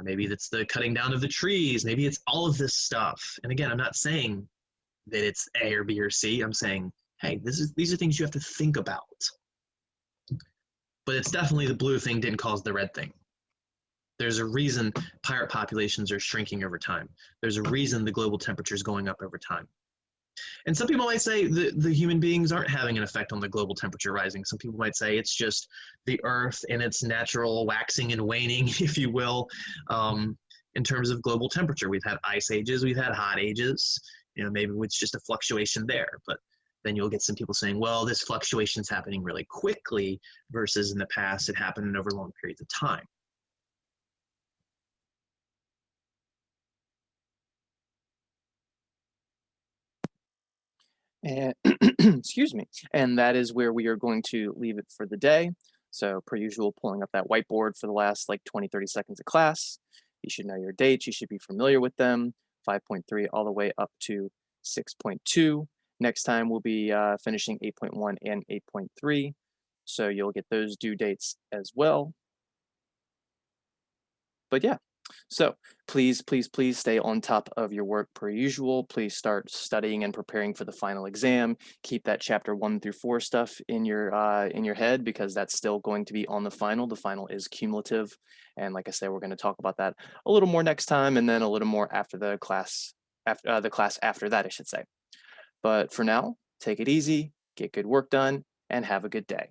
Maybe it's the cutting down of the trees. Maybe it's all of this stuff. And again, I'm not saying that it's A or B or C. I'm saying, hey, these are things you have to think about. But it's definitely the blue thing didn't cause the red thing. There's a reason pirate populations are shrinking over time. There's a reason the global temperature is going up over time. And some people might say the human beings aren't having an effect on the global temperature rising. Some people might say it's just the Earth and its natural waxing and waning, if you will, in terms of global temperature. We've had ice ages, we've had hot ages. Maybe it's just a fluctuation there. But then you'll get some people saying, well, this fluctuation is happening really quickly versus in the past it happened over long periods of time. And excuse me. And that is where we are going to leave it for the day. So per usual, pulling up that whiteboard for the last like 20, 30 seconds of class. You should know your dates. You should be familiar with them. 5.3 all the way up to 6.2. Next time we'll be finishing 8.1 and 8.3. So you'll get those due dates as well. But yeah, so please, please, please stay on top of your work per usual. Please start studying and preparing for the final exam. Keep that chapter 1 through 4 stuff in your head because that's still going to be on the final. The final is cumulative, and like I said, we're going to talk about that a little more next time, and then a little more after the class after that, I should say. But for now, take it easy, get good work done, and have a good day.